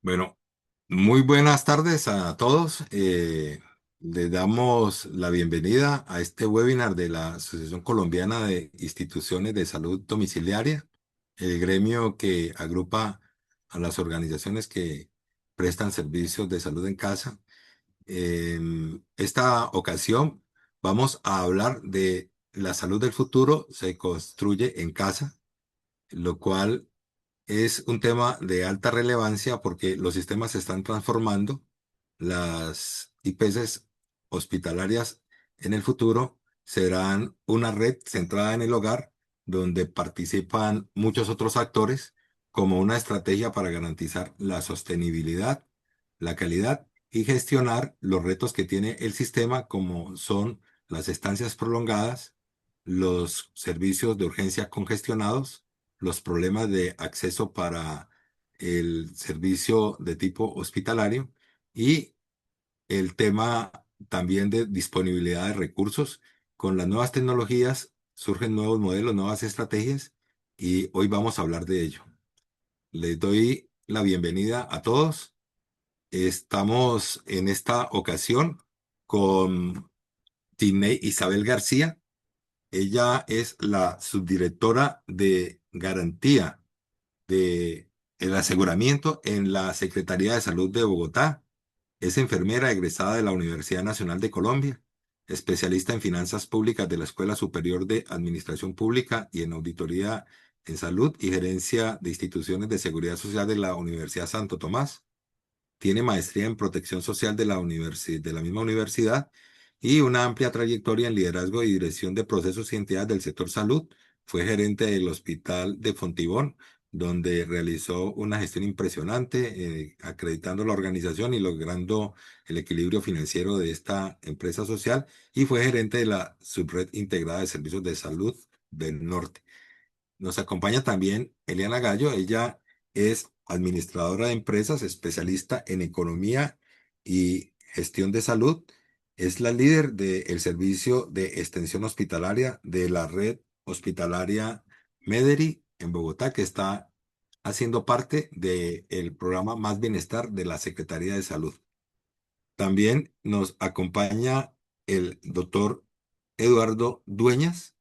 Bueno, muy buenas tardes a todos. Les damos la bienvenida a este webinar de la Asociación Colombiana de Instituciones de Salud Domiciliaria, el gremio que agrupa a las organizaciones que prestan servicios de salud en casa. En esta ocasión vamos a hablar de la salud del futuro se construye en casa, lo cual es un tema de alta relevancia porque los sistemas se están transformando. Las IPS hospitalarias en el futuro serán una red centrada en el hogar donde participan muchos otros actores como una estrategia para garantizar la sostenibilidad, la calidad y gestionar los retos que tiene el sistema como son las estancias prolongadas, los servicios de urgencia congestionados, los problemas de acceso para el servicio de tipo hospitalario y el tema también de disponibilidad de recursos. Con las nuevas tecnologías surgen nuevos modelos, nuevas estrategias y hoy vamos a hablar de ello. Les doy la bienvenida a todos. Estamos en esta ocasión con Tiney Isabel García. Ella es la subdirectora de garantía de el aseguramiento en la Secretaría de Salud de Bogotá. Es enfermera egresada de la Universidad Nacional de Colombia, especialista en finanzas públicas de la Escuela Superior de Administración Pública y en auditoría en salud y gerencia de instituciones de seguridad social de la Universidad Santo Tomás. Tiene maestría en protección social de de la misma universidad y una amplia trayectoria en liderazgo y dirección de procesos y entidades del sector salud. Fue gerente del Hospital de Fontibón, donde realizó una gestión impresionante, acreditando la organización y logrando el equilibrio financiero de esta empresa social, y fue gerente de la Subred Integrada de Servicios de Salud del Norte. Nos acompaña también Eliana Gallo. Ella es administradora de empresas, especialista en economía y gestión de salud. Es la líder del servicio de extensión hospitalaria de la red hospitalaria Mederi en Bogotá, que está haciendo parte del programa Más Bienestar de la Secretaría de Salud. También nos acompaña el doctor Eduardo Dueñas.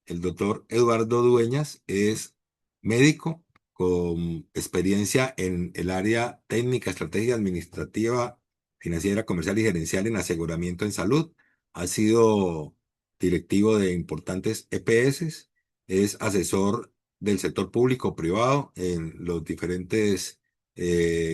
El doctor Eduardo Dueñas es médico con experiencia en el área técnica, estrategia administrativa, financiera, comercial y gerencial en aseguramiento en salud. Ha sido directivo de importantes EPS, es asesor del sector público privado en los diferentes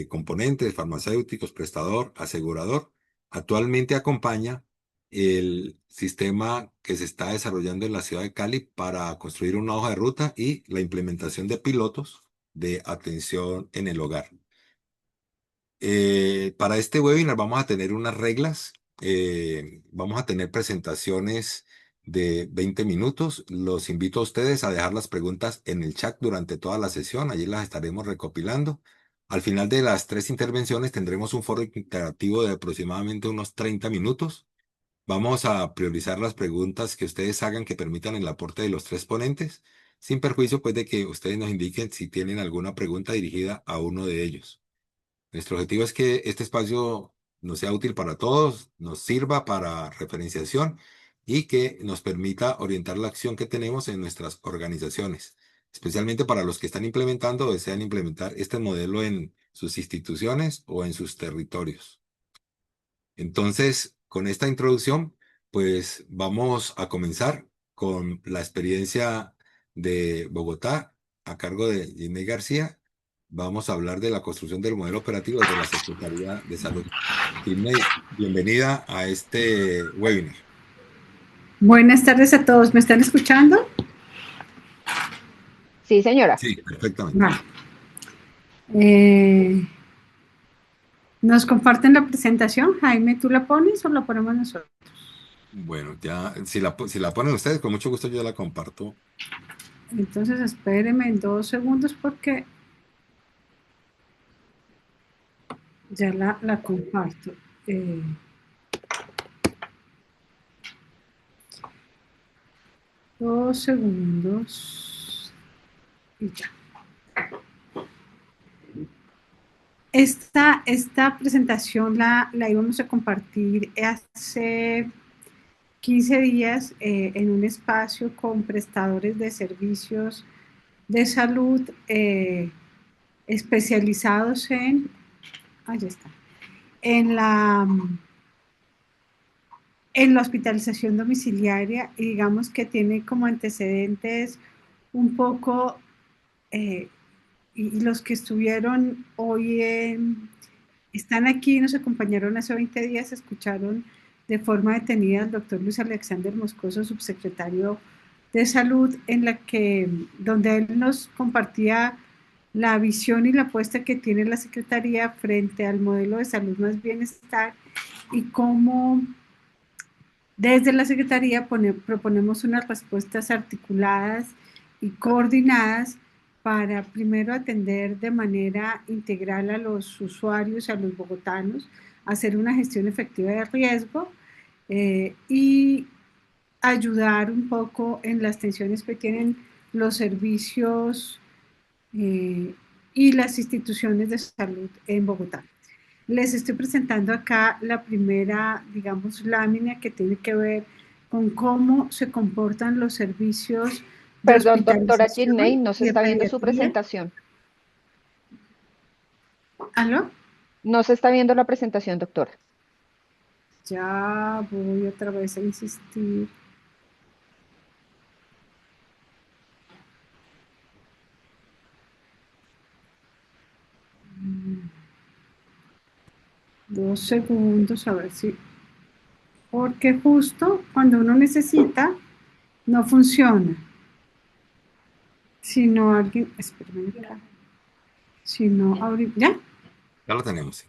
componentes, farmacéuticos, prestador, asegurador. Actualmente acompaña el sistema que se está desarrollando en la ciudad de Cali para construir una hoja de ruta y la implementación de pilotos de atención en el hogar. Para este webinar vamos a tener unas reglas, vamos a tener presentaciones de 20 minutos. Los invito a ustedes a dejar las preguntas en el chat durante toda la sesión, allí las estaremos recopilando. Al final de las tres intervenciones tendremos un foro interactivo de aproximadamente unos 30 minutos. Vamos a priorizar las preguntas que ustedes hagan que permitan el aporte de los tres ponentes, sin perjuicio pues de que ustedes nos indiquen si tienen alguna pregunta dirigida a uno de ellos. Nuestro objetivo es que este espacio nos sea útil para todos, nos sirva para referenciación y que nos permita orientar la acción que tenemos en nuestras organizaciones, especialmente para los que están implementando o desean implementar este modelo en sus instituciones o en sus territorios. Entonces, con esta introducción, pues vamos a comenzar con la experiencia de Bogotá a cargo de Ginny García. Vamos a hablar de la construcción del modelo operativo de la Secretaría de Salud. Ginny, bienvenida a este webinar. Buenas tardes a todos. ¿Me están escuchando? Sí, señora. Sí, perfectamente. Vale. Eh, ¿Nos comparten la presentación? Jaime, ¿tú la pones o la ponemos nosotros? Bueno, ya, si la ponen ustedes, con mucho gusto yo la comparto. Entonces espérenme en 2 segundos porque ya la comparto. Eh, 2 segundos y ya. Esta presentación la íbamos a compartir hace 15 días en un espacio con prestadores de servicios de salud especializados ahí está, en la, en la hospitalización domiciliaria y digamos que tiene como antecedentes un poco, eh, y los que estuvieron hoy están aquí, nos acompañaron hace 20 días, escucharon de forma detenida al doctor Luis Alexander Moscoso, subsecretario de Salud, donde él nos compartía la visión y la apuesta que tiene la Secretaría frente al modelo de salud más bienestar y cómo desde la Secretaría proponemos unas respuestas articuladas y coordinadas para primero atender de manera integral a los usuarios, a los bogotanos, hacer una gestión efectiva de riesgo y ayudar un poco en las tensiones que tienen los servicios eh, y las instituciones de salud en Bogotá. Les estoy presentando acá la primera, digamos, lámina que tiene que ver con cómo se comportan los servicios de Perdón, doctora Gilney, hospitalización no se y de está viendo su pediatría. presentación. ¿Aló? No se está viendo la presentación, doctora. Ya voy otra vez a insistir. Dos segundos, a ver si... Porque justo cuando uno necesita, no funciona. Si no alguien... Espérame acá. Si no, ¿ya? Ya lo tenemos, sí.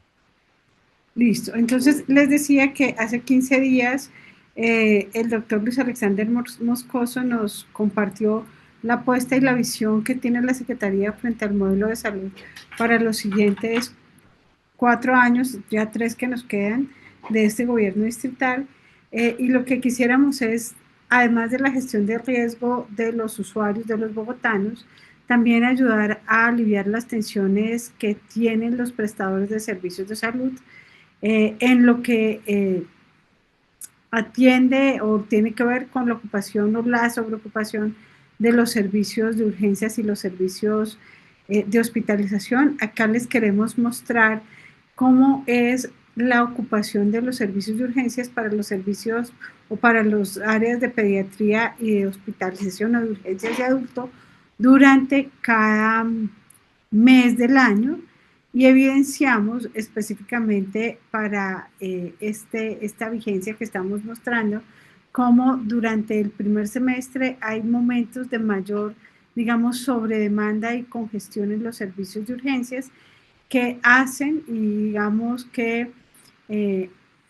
Listo. Entonces, les decía que hace 15 días el doctor Luis Alexander Moscoso nos compartió la apuesta y la visión que tiene la Secretaría frente al modelo de salud para los siguientes 4 años, ya 3 que nos quedan de este gobierno distrital. Y lo que quisiéramos es, además de la gestión de riesgo de los usuarios, de los bogotanos, también ayudar a aliviar las tensiones que tienen los prestadores de servicios de salud en lo que atiende o tiene que ver con la ocupación o la sobreocupación de los servicios de urgencias y los servicios de hospitalización. Acá les queremos mostrar cómo es la ocupación de los servicios de urgencias para los servicios o para los áreas de pediatría y de hospitalización o de urgencias de adulto durante cada mes del año y evidenciamos específicamente para esta vigencia que estamos mostrando cómo durante el primer semestre hay momentos de mayor, digamos, sobredemanda y congestión en los servicios de urgencias que hacen y digamos que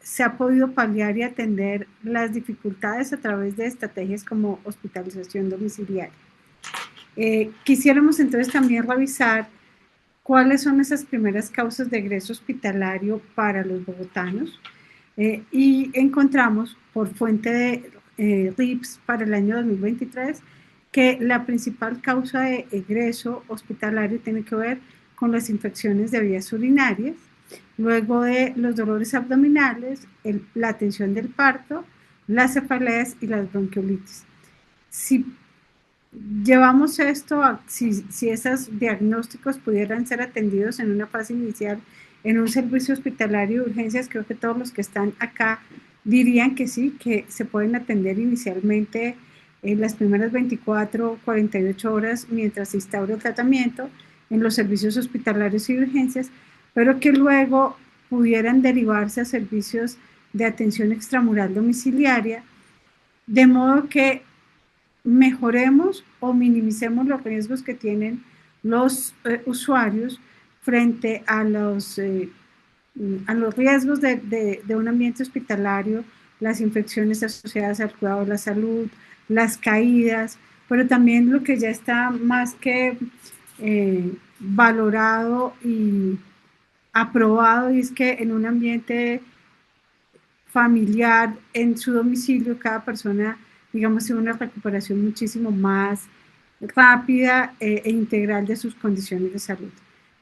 se ha podido paliar y atender las dificultades a través de estrategias como hospitalización domiciliaria. Quisiéramos entonces también revisar cuáles son esas primeras causas de egreso hospitalario para los bogotanos y encontramos por fuente de RIPS para el año 2023 que la principal causa de egreso hospitalario tiene que ver con las infecciones de vías urinarias, luego de los dolores abdominales, la atención del parto, las cefaleas y las bronquiolitis. Si llevamos esto si esos diagnósticos pudieran ser atendidos en una fase inicial en un servicio hospitalario de urgencias, creo que todos los que están acá dirían que sí, que se pueden atender inicialmente en las primeras 24 o 48 horas mientras se instaura el tratamiento en los servicios hospitalarios y de urgencias, pero que luego pudieran derivarse a servicios de atención extramural domiciliaria, de modo que mejoremos o minimicemos los riesgos que tienen los usuarios frente a los riesgos de un ambiente hospitalario, las infecciones asociadas al cuidado de la salud, las caídas, pero también lo que ya está más que valorado y aprobado, y es que en un ambiente familiar, en su domicilio, cada persona, digamos, tiene una recuperación muchísimo más rápida e integral de sus condiciones de salud.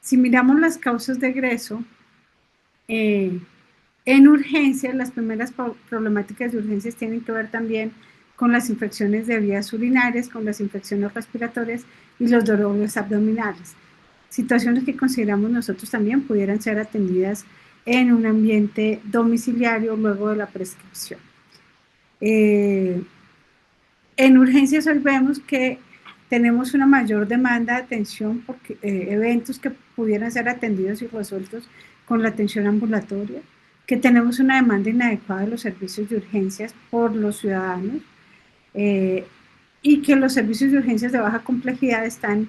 Si miramos las causas de egreso, en urgencias, las primeras problemáticas de urgencias tienen que ver también con las infecciones de vías urinarias, con las infecciones respiratorias y los dolores abdominales. Situaciones que consideramos nosotros también pudieran ser atendidas en un ambiente domiciliario luego de la prescripción. En urgencias hoy vemos que tenemos una mayor demanda de atención porque eventos que pudieran ser atendidos y resueltos con la atención ambulatoria, que tenemos una demanda inadecuada de los servicios de urgencias por los ciudadanos y que los servicios de urgencias de baja complejidad están,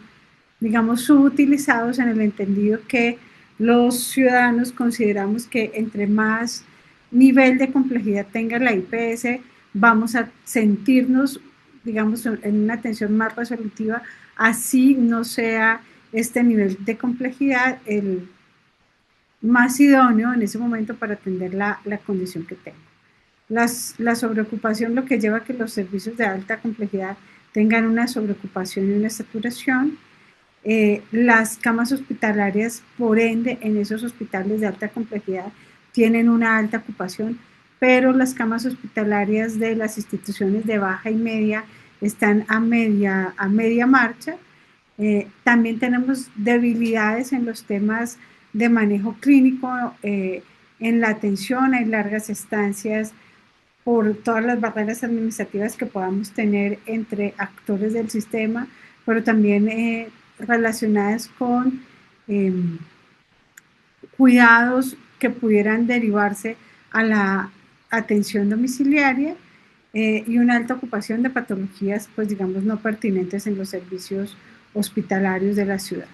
digamos, subutilizados en el entendido que los ciudadanos consideramos que entre más nivel de complejidad tenga la IPS, vamos a sentirnos, digamos, en una atención más resolutiva, así no sea este nivel de complejidad el más idóneo en ese momento para atender la condición que tengo. La sobreocupación lo que lleva a que los servicios de alta complejidad tengan una sobreocupación y una saturación. Las camas hospitalarias, por ende, en esos hospitales de alta complejidad tienen una alta ocupación, pero las camas hospitalarias de las instituciones de baja y media están a media marcha. También tenemos debilidades en los temas de manejo clínico, en la atención, hay largas estancias por todas las barreras administrativas que podamos tener entre actores del sistema, pero también relacionadas con cuidados que pudieran derivarse a la atención domiciliaria y una alta ocupación de patologías, pues digamos, no pertinentes en los servicios hospitalarios de la ciudad.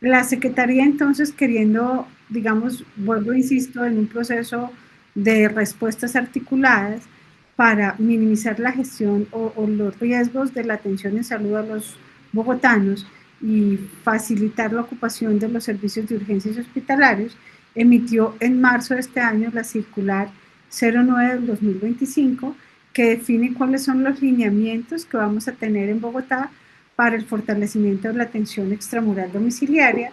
La Secretaría entonces queriendo, digamos, vuelvo, insisto, en un proceso de respuestas articuladas para minimizar la gestión o los riesgos de la atención en salud a los bogotanos y facilitar la ocupación de los servicios de urgencias hospitalarios, emitió en marzo de este año la circular 09 del 2025 que define cuáles son los lineamientos que vamos a tener en Bogotá para el fortalecimiento de la atención extramural domiciliaria,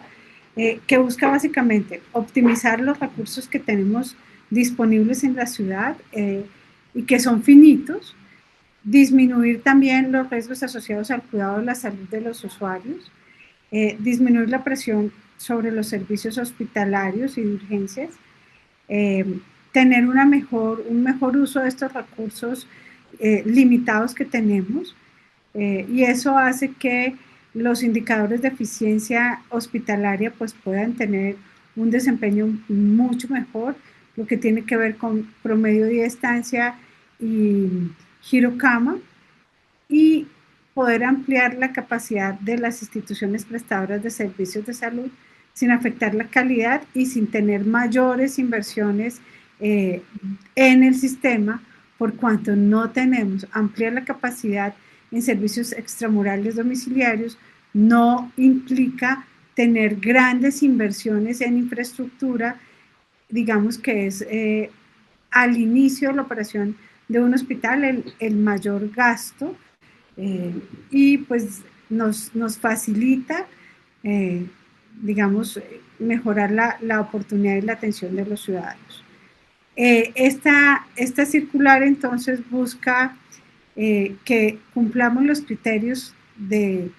que busca básicamente optimizar los recursos que tenemos disponibles en la ciudad y que son finitos, disminuir también los riesgos asociados al cuidado de la salud de los usuarios, disminuir la presión sobre los servicios hospitalarios y de urgencias, tener un mejor uso de estos recursos limitados que tenemos, y eso hace que los indicadores de eficiencia hospitalaria pues puedan tener un desempeño mucho mejor, lo que tiene que ver con promedio de estancia y giro cama, y poder ampliar la capacidad de las instituciones prestadoras de servicios de salud sin afectar la calidad y sin tener mayores inversiones en el sistema, por cuanto no tenemos ampliar la capacidad en servicios extramurales domiciliarios, no implica tener grandes inversiones en infraestructura, digamos que es al inicio de la operación de un hospital el mayor gasto, y pues nos facilita, digamos, mejorar la oportunidad y la atención de los ciudadanos. Esta circular entonces busca que cumplamos los criterios de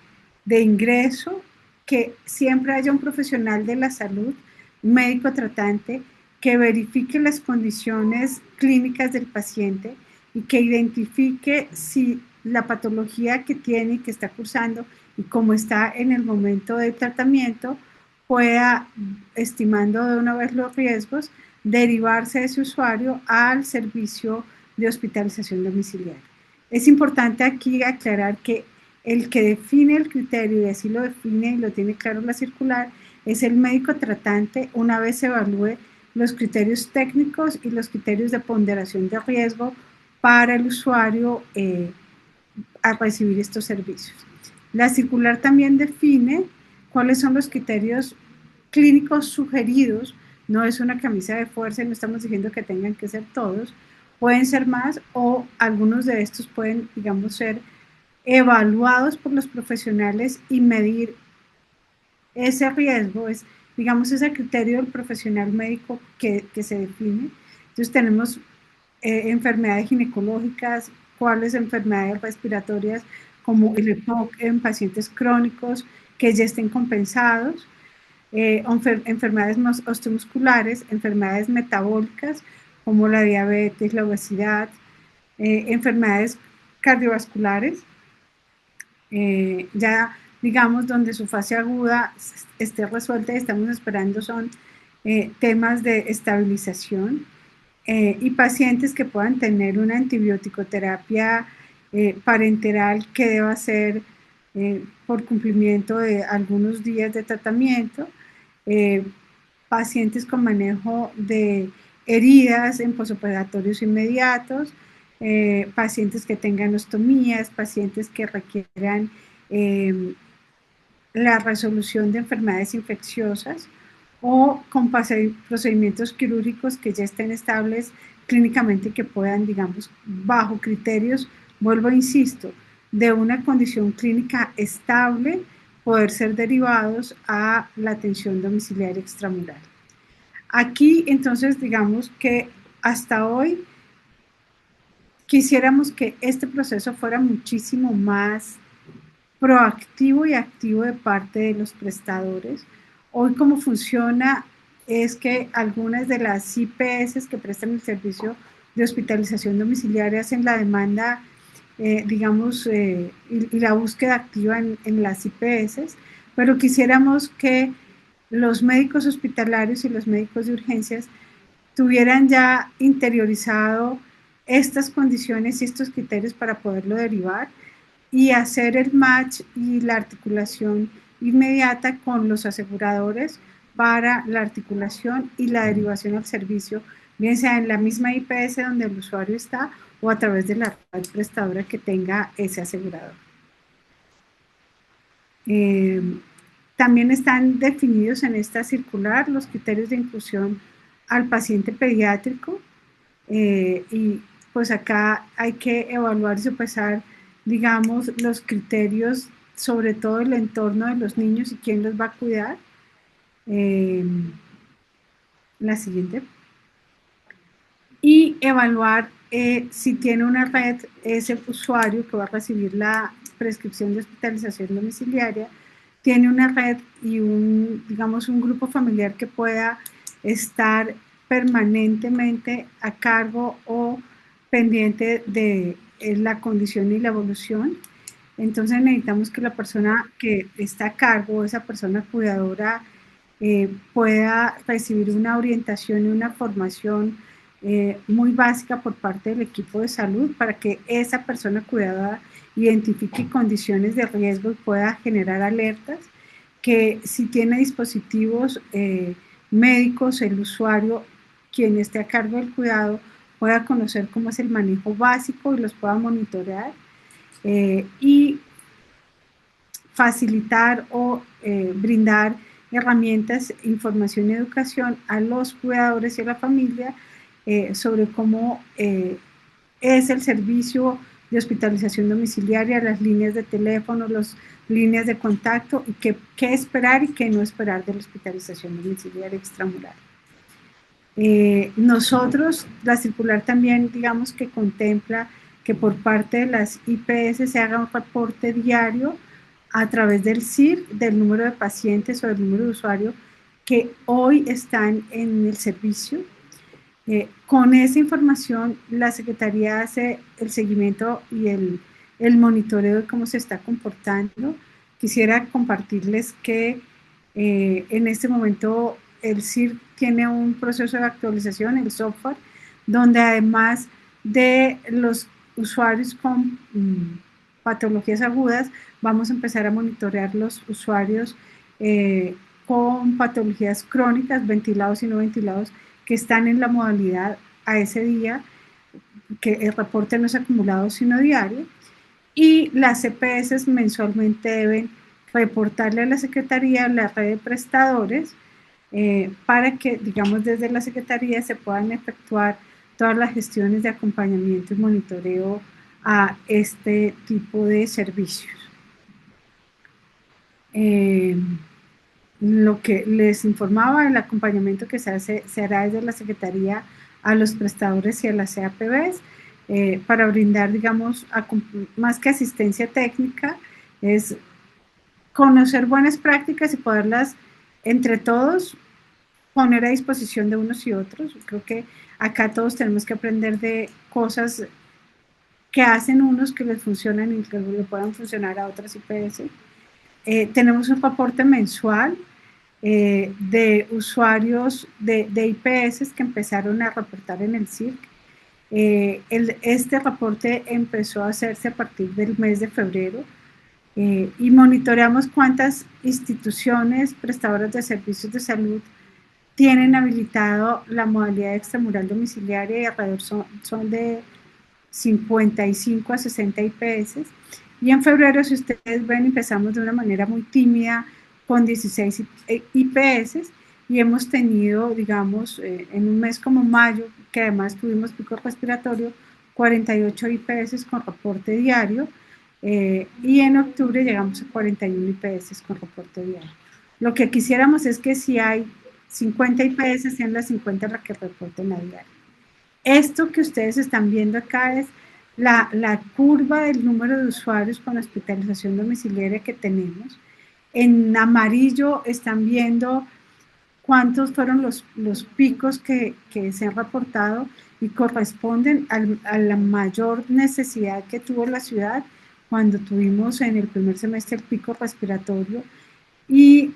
ingreso, que siempre haya un profesional de la salud, un médico tratante, que verifique las condiciones clínicas del paciente y que identifique si la patología que tiene y que está cursando y cómo está en el momento de tratamiento pueda, estimando de una vez los riesgos, derivarse de ese usuario al servicio de hospitalización domiciliaria. Es importante aquí aclarar que el que define el criterio, y así lo define y lo tiene claro la circular, es el médico tratante una vez se evalúe los criterios técnicos y los criterios de ponderación de riesgo para el usuario a recibir estos servicios. La circular también define cuáles son los criterios clínicos sugeridos, no es una camisa de fuerza, no estamos diciendo que tengan que ser todos, pueden ser más o algunos de estos pueden, digamos, ser evaluados por los profesionales y medir ese riesgo es, digamos, ese criterio del profesional médico que se define. Entonces tenemos enfermedades ginecológicas, cuáles enfermedades respiratorias, como el EPOC en pacientes crónicos que ya estén compensados, enfermedades osteomusculares, enfermedades metabólicas, como la diabetes, la obesidad, enfermedades cardiovasculares, ya digamos donde su fase aguda esté resuelta y estamos esperando son temas de estabilización y pacientes que puedan tener una antibiótico-terapia parenteral que deba ser por cumplimiento de algunos días de tratamiento, eh, pacientes con manejo de heridas en posoperatorios inmediatos, pacientes que tengan ostomías, pacientes que requieran la resolución de enfermedades infecciosas o con procedimientos quirúrgicos que ya estén estables clínicamente y que puedan, digamos, bajo criterios, vuelvo, insisto, de una condición clínica estable, poder ser derivados a la atención domiciliaria extramural. Aquí, entonces, digamos que hasta hoy quisiéramos que este proceso fuera muchísimo más proactivo y activo de parte de los prestadores. Hoy cómo funciona es que algunas de las IPS que prestan el servicio de hospitalización domiciliaria hacen la demanda, digamos, y la búsqueda activa en las IPS, pero quisiéramos que los médicos hospitalarios y los médicos de urgencias tuvieran ya interiorizado estas condiciones y estos criterios para poderlo derivar y hacer el match y la articulación inmediata con los aseguradores para la articulación y la derivación al servicio, bien sea en la misma IPS donde el usuario está o a través de la red prestadora que tenga ese asegurador. También están definidos en esta circular los criterios de inclusión al paciente pediátrico y pues acá hay que evaluar y sopesar, digamos, los criterios, sobre todo el entorno de los niños y quién los va a cuidar. La siguiente. Y evaluar si tiene una red, ese usuario que va a recibir la prescripción de hospitalización domiciliaria, tiene una red y digamos, un grupo familiar que pueda estar permanentemente a cargo o pendiente de la condición y la evolución. Entonces necesitamos que la persona que está a cargo, esa persona cuidadora, pueda recibir una orientación y una formación muy básica por parte del equipo de salud para que esa persona cuidadora identifique condiciones de riesgo y pueda generar alertas, que si tiene dispositivos médicos, el usuario, quien esté a cargo del cuidado, pueda conocer cómo es el manejo básico y los pueda monitorear y facilitar o brindar herramientas, información y educación a los cuidadores y a la familia sobre cómo es el servicio de hospitalización domiciliaria, las líneas de teléfono, las líneas de contacto y qué esperar y qué no esperar de la hospitalización domiciliaria extramural. Nosotros, la circular también, digamos que contempla que por parte de las IPS se haga un reporte diario a través del CIR, del número de pacientes o del número de usuarios que hoy están en el servicio. Con esa información, la Secretaría hace el seguimiento y el monitoreo de cómo se está comportando. Quisiera compartirles que en este momento el CIR tiene un proceso de actualización, el software, donde además de los usuarios con patologías agudas, vamos a empezar a monitorear los usuarios con patologías crónicas, ventilados y no ventilados, que están en la modalidad a ese día, que el reporte no es acumulado sino diario, y las CPS mensualmente deben reportarle a la Secretaría la red de prestadores para que, digamos, desde la Secretaría se puedan efectuar todas las gestiones de acompañamiento y monitoreo a este tipo de servicios. lo que les informaba, el acompañamiento que se hará desde la Secretaría a los prestadores y a las CAPBs para brindar, digamos, más que asistencia técnica, es conocer buenas prácticas y poderlas entre todos poner a disposición de unos y otros. Creo que acá todos tenemos que aprender de cosas que hacen unos que les funcionan y que le puedan funcionar a otras IPS. Tenemos un reporte mensual de usuarios de IPS que empezaron a reportar en el CIRC. Este reporte empezó a hacerse a partir del mes de febrero y monitoreamos cuántas instituciones prestadoras de servicios de salud tienen habilitado la modalidad extramural domiciliaria y alrededor son de 55 a 60 IPS. Y en febrero, si ustedes ven, empezamos de una manera muy tímida con 16 IPS y hemos tenido, digamos, en un mes como mayo, que además tuvimos pico respiratorio, 48 IPS con reporte diario y en octubre llegamos a 41 IPS con reporte diario. Lo que quisiéramos es que si hay 50 IPS, sean las 50 las que reporten a diario. Esto que ustedes están viendo acá es la curva del número de usuarios con hospitalización domiciliaria que tenemos. En amarillo están viendo cuántos fueron los picos que se han reportado y corresponden a la mayor necesidad que tuvo la ciudad cuando tuvimos en el primer semestre el pico respiratorio y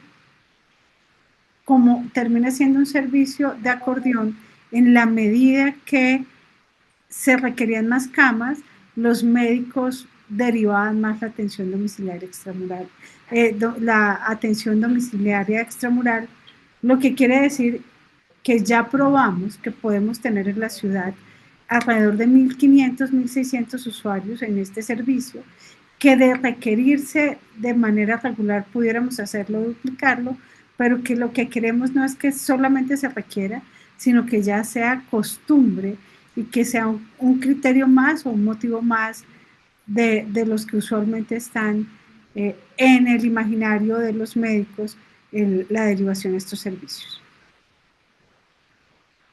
como termina siendo un servicio de acordeón, en la medida que se requerían más camas, los médicos derivaban más la atención domiciliaria extramural, la atención domiciliaria extramural, lo que quiere decir que ya probamos que podemos tener en la ciudad alrededor de 1.500, 1.600 usuarios en este servicio, que de requerirse de manera regular pudiéramos hacerlo, duplicarlo, pero que lo que queremos no es que solamente se requiera, sino que ya sea costumbre y que sea un criterio más o un motivo más de los que usualmente están en el imaginario de los médicos la derivación de estos servicios.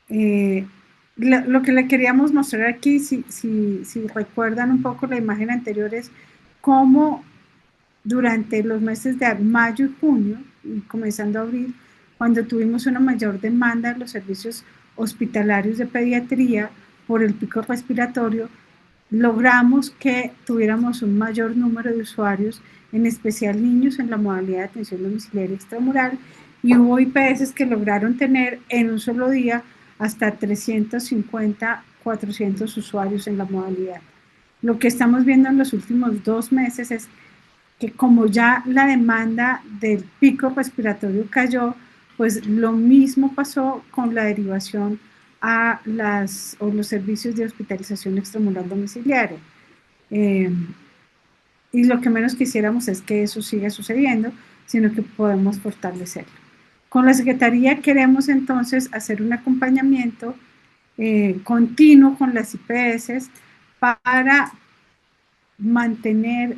Lo que le queríamos mostrar aquí, si recuerdan un poco la imagen anterior, es cómo durante los meses de mayo y junio, y comenzando abril, cuando tuvimos una mayor demanda de los servicios hospitalarios de pediatría por el pico respiratorio, logramos que tuviéramos un mayor número de usuarios, en especial niños, en la modalidad de atención domiciliaria extramural, y hubo IPS que lograron tener en un solo día hasta 350, 400 usuarios en la modalidad. Lo que estamos viendo en los últimos 2 meses es que como ya la demanda del pico respiratorio cayó, pues lo mismo pasó con la derivación a los servicios de hospitalización extramural domiciliaria. Y lo que menos quisiéramos es que eso siga sucediendo, sino que podemos fortalecerlo. Con la Secretaría queremos entonces hacer un acompañamiento continuo con las IPS para mantener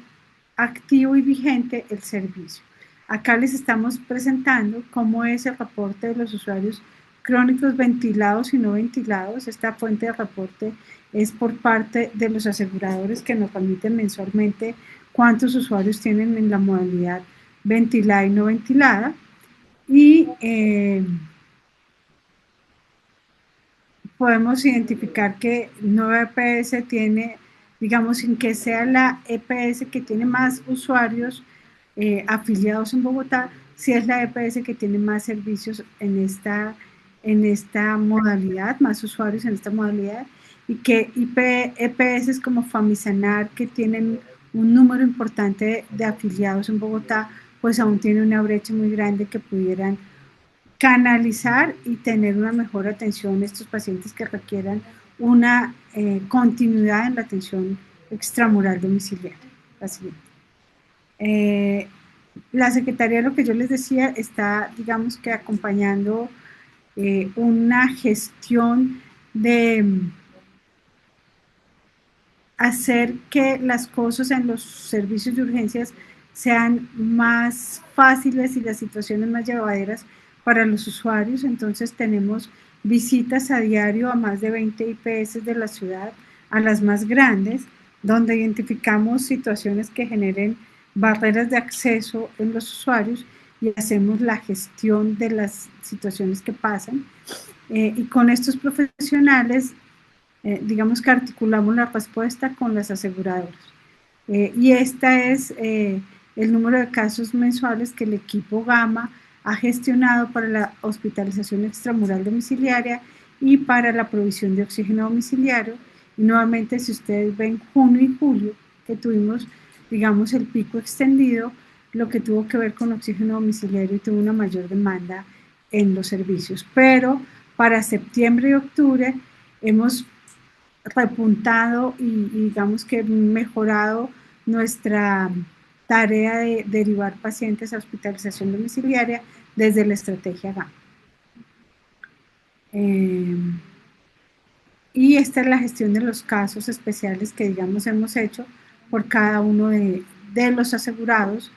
activo y vigente el servicio. Acá les estamos presentando cómo es el reporte de los usuarios crónicos ventilados y no ventilados. Esta fuente de reporte es por parte de los aseguradores que nos remiten mensualmente cuántos usuarios tienen en la modalidad ventilada y no ventilada. Y podemos identificar que Nueva EPS tiene, digamos, sin que sea la EPS que tiene más usuarios afiliados en Bogotá, sí es la EPS que tiene más servicios en esta modalidad, más usuarios en esta modalidad, y que EPS como Famisanar, que tienen un número importante de afiliados en Bogotá, pues aún tiene una brecha muy grande que pudieran canalizar y tener una mejor atención a estos pacientes que requieran una continuidad en la atención extramural domiciliaria. La siguiente. La Secretaría, lo que yo les decía, está, digamos que acompañando una gestión de hacer que las cosas en los servicios de urgencias sean más fáciles y las situaciones más llevaderas para los usuarios. Entonces tenemos visitas a diario a más de 20 IPS de la ciudad, a las más grandes, donde identificamos situaciones que generen barreras de acceso en los usuarios y hacemos la gestión de las situaciones que pasan. Y con estos profesionales, digamos que articulamos la respuesta con las aseguradoras. Y este es el número de casos mensuales que el equipo Gama ha gestionado para la hospitalización extramural domiciliaria y para la provisión de oxígeno domiciliario. Y nuevamente, si ustedes ven junio y julio, que tuvimos, digamos, el pico extendido, lo que tuvo que ver con oxígeno domiciliario y tuvo una mayor demanda en los servicios. Pero para septiembre y octubre hemos repuntado y digamos que mejorado nuestra tarea de derivar pacientes a hospitalización domiciliaria desde la estrategia GAMA. Y esta es la gestión de los casos especiales que, digamos, hemos hecho por cada uno de los asegurados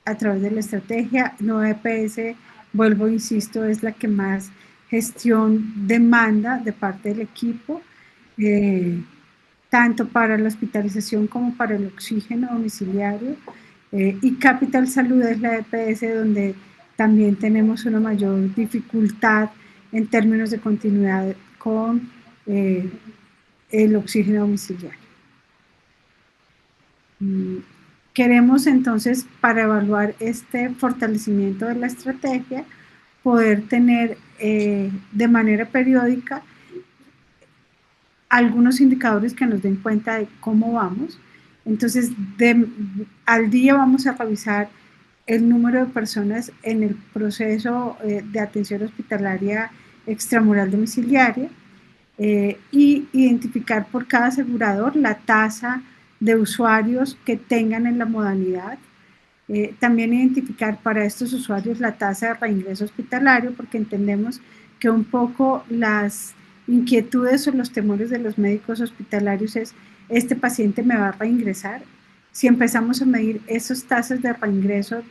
a través de la estrategia. Nueva EPS, vuelvo, insisto, es la que más gestión demanda de parte del equipo, tanto para la hospitalización como para el oxígeno domiciliario. Y Capital Salud es la EPS donde también tenemos una mayor dificultad en términos de continuidad con el oxígeno domiciliario. Queremos entonces, para evaluar este fortalecimiento de la estrategia, poder tener de manera periódica algunos indicadores que nos den cuenta de cómo vamos. Entonces, al día vamos a revisar el número de personas en el proceso de atención hospitalaria extramural domiciliaria y identificar por cada asegurador la tasa de usuarios que tengan en la modalidad. También identificar para estos usuarios la tasa de reingreso hospitalario, porque entendemos que un poco las inquietudes o los temores de los médicos hospitalarios es: ¿este paciente me va a reingresar? Si empezamos a medir esas tasas de reingreso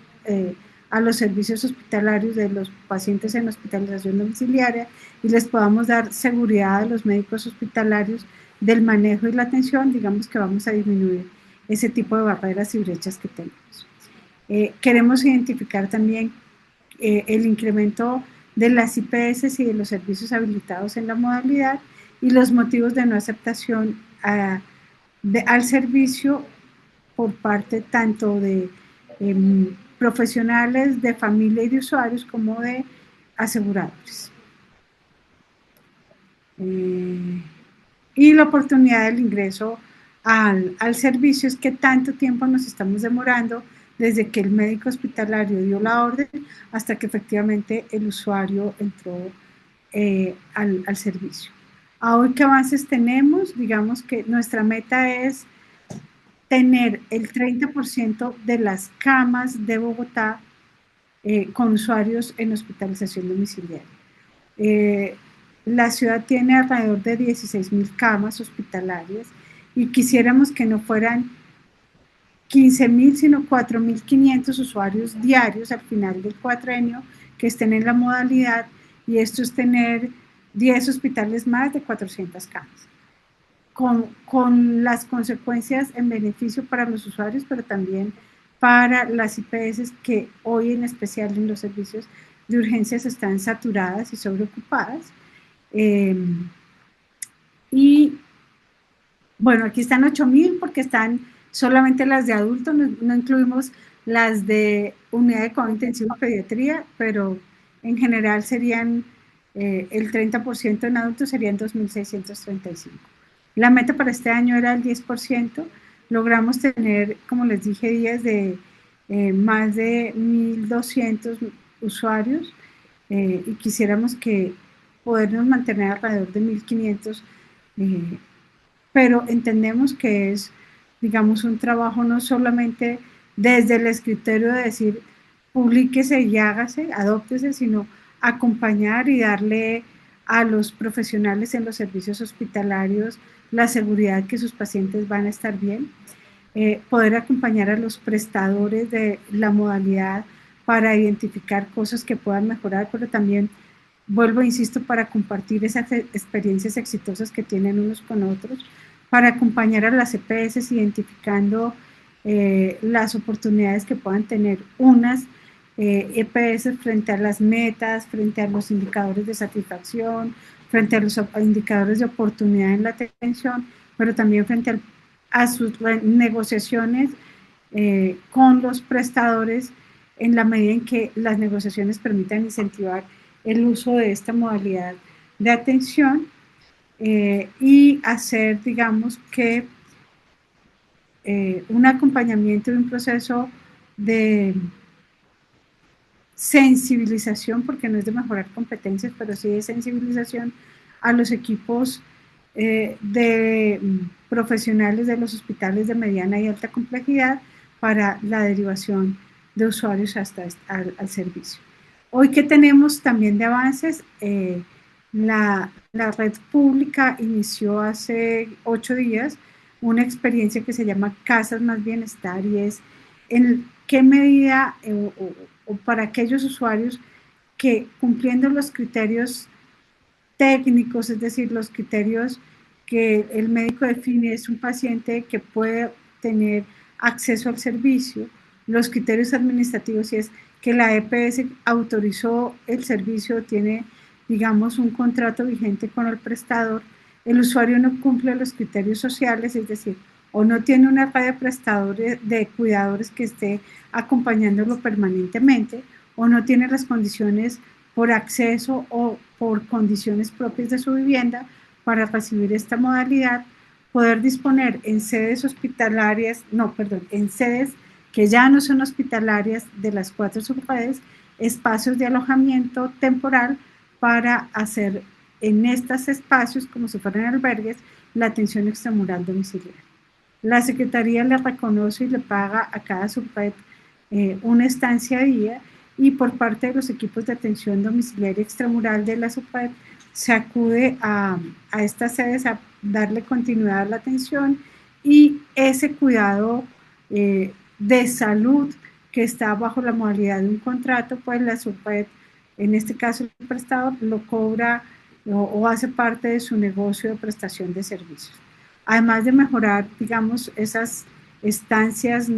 a los servicios hospitalarios de los pacientes en hospitalización domiciliaria y les podamos dar seguridad a los médicos hospitalarios del manejo y la atención, digamos que vamos a disminuir ese tipo de barreras y brechas que tenemos. Queremos identificar también el incremento de las IPS y de los servicios habilitados en la modalidad y los motivos de no aceptación al servicio por parte tanto de profesionales, de familia y de usuarios como de aseguradores. Y la oportunidad del ingreso al servicio es que tanto tiempo nos estamos demorando desde que el médico hospitalario dio la orden hasta que efectivamente el usuario entró al servicio. ¿A hoy qué avances tenemos? Digamos que nuestra meta es tener el 30% de las camas de Bogotá con usuarios en hospitalización domiciliaria. La ciudad tiene alrededor de 16.000 camas hospitalarias y quisiéramos que no fueran 15.000, sino 4.500 usuarios diarios al final del cuatrenio que estén en la modalidad, y esto es tener 10 hospitales más de 400 camas, con las consecuencias en beneficio para los usuarios, pero también para las IPS que hoy en especial en los servicios de urgencias están saturadas y sobreocupadas. Y bueno, aquí están 8.000 porque están solamente las de adultos, no incluimos las de unidad de cuidado intensivo de pediatría, pero en general serían el 30% en adultos, serían 2.635. La meta para este año era el 10%, logramos tener, como les dije, días de más de 1.200 usuarios y quisiéramos que podernos mantener alrededor de 1.500, pero entendemos que es, digamos, un trabajo no solamente desde el escritorio de decir publíquese y hágase, adóptese, sino acompañar y darle a los profesionales en los servicios hospitalarios la seguridad que sus pacientes van a estar bien. poder acompañar a los prestadores de la modalidad para identificar cosas que puedan mejorar, pero también, vuelvo, insisto, para compartir esas experiencias exitosas que tienen unos con otros, para acompañar a las EPS identificando las oportunidades que puedan tener unas EPS frente a las metas, frente a los indicadores de satisfacción, frente a los indicadores de oportunidad en la atención, pero también frente a sus negociaciones con los prestadores en la medida en que las negociaciones permitan incentivar el uso de esta modalidad de atención y hacer, digamos, que un acompañamiento de un proceso de sensibilización, porque no es de mejorar competencias, pero sí de sensibilización a los equipos de profesionales de los hospitales de mediana y alta complejidad para la derivación de usuarios hasta al servicio. Hoy que tenemos también de avances, la red pública inició hace 8 días una experiencia que se llama Casas Más Bienestar y es en qué medida o para aquellos usuarios que cumpliendo los criterios técnicos, es decir, los criterios que el médico define es un paciente que puede tener acceso al servicio, los criterios administrativos y es que la EPS autorizó el servicio, tiene, digamos, un contrato vigente con el prestador, el usuario no cumple los criterios sociales, es decir, o no tiene una red de prestadores, de cuidadores que esté acompañándolo permanentemente, o no tiene las condiciones por acceso o por condiciones propias de su vivienda para recibir esta modalidad, poder disponer en sedes hospitalarias, no, perdón, en sedes que ya no son hospitalarias de las 4 subredes, espacios de alojamiento temporal para hacer en estos espacios, como si fueran albergues, la atención extramural domiciliaria. La Secretaría le reconoce y le paga a cada subred una estancia día y por parte de los equipos de atención domiciliaria extramural de la subred se acude a estas sedes a darle continuidad a la atención y ese cuidado de salud que está bajo la modalidad de un contrato, pues la subred, en este caso el prestador, lo cobra o hace parte de su negocio de prestación de servicios. Además de mejorar, digamos, esas estancias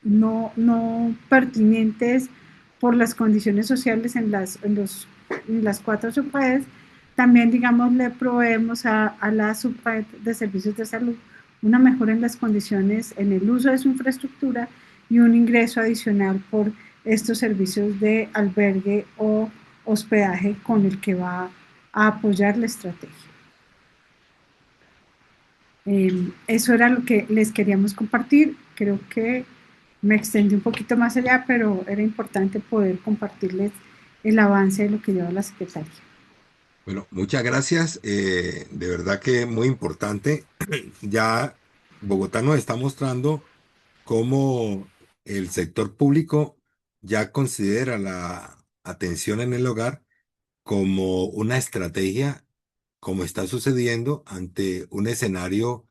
no pertinentes por las condiciones sociales en las 4 subredes, también, digamos, le proveemos a la subred de servicios de salud una mejora en las condiciones en el uso de su infraestructura y un ingreso adicional por estos servicios de albergue o hospedaje con el que va a apoyar la estrategia. Eso era lo que les queríamos compartir. Creo que me extendí un poquito más allá, pero era importante poder compartirles el avance de lo que lleva la Secretaría. Bueno, muchas gracias. De verdad que muy importante. Ya Bogotá nos está mostrando cómo el sector público ya considera la atención en el hogar como una estrategia, como está sucediendo ante un escenario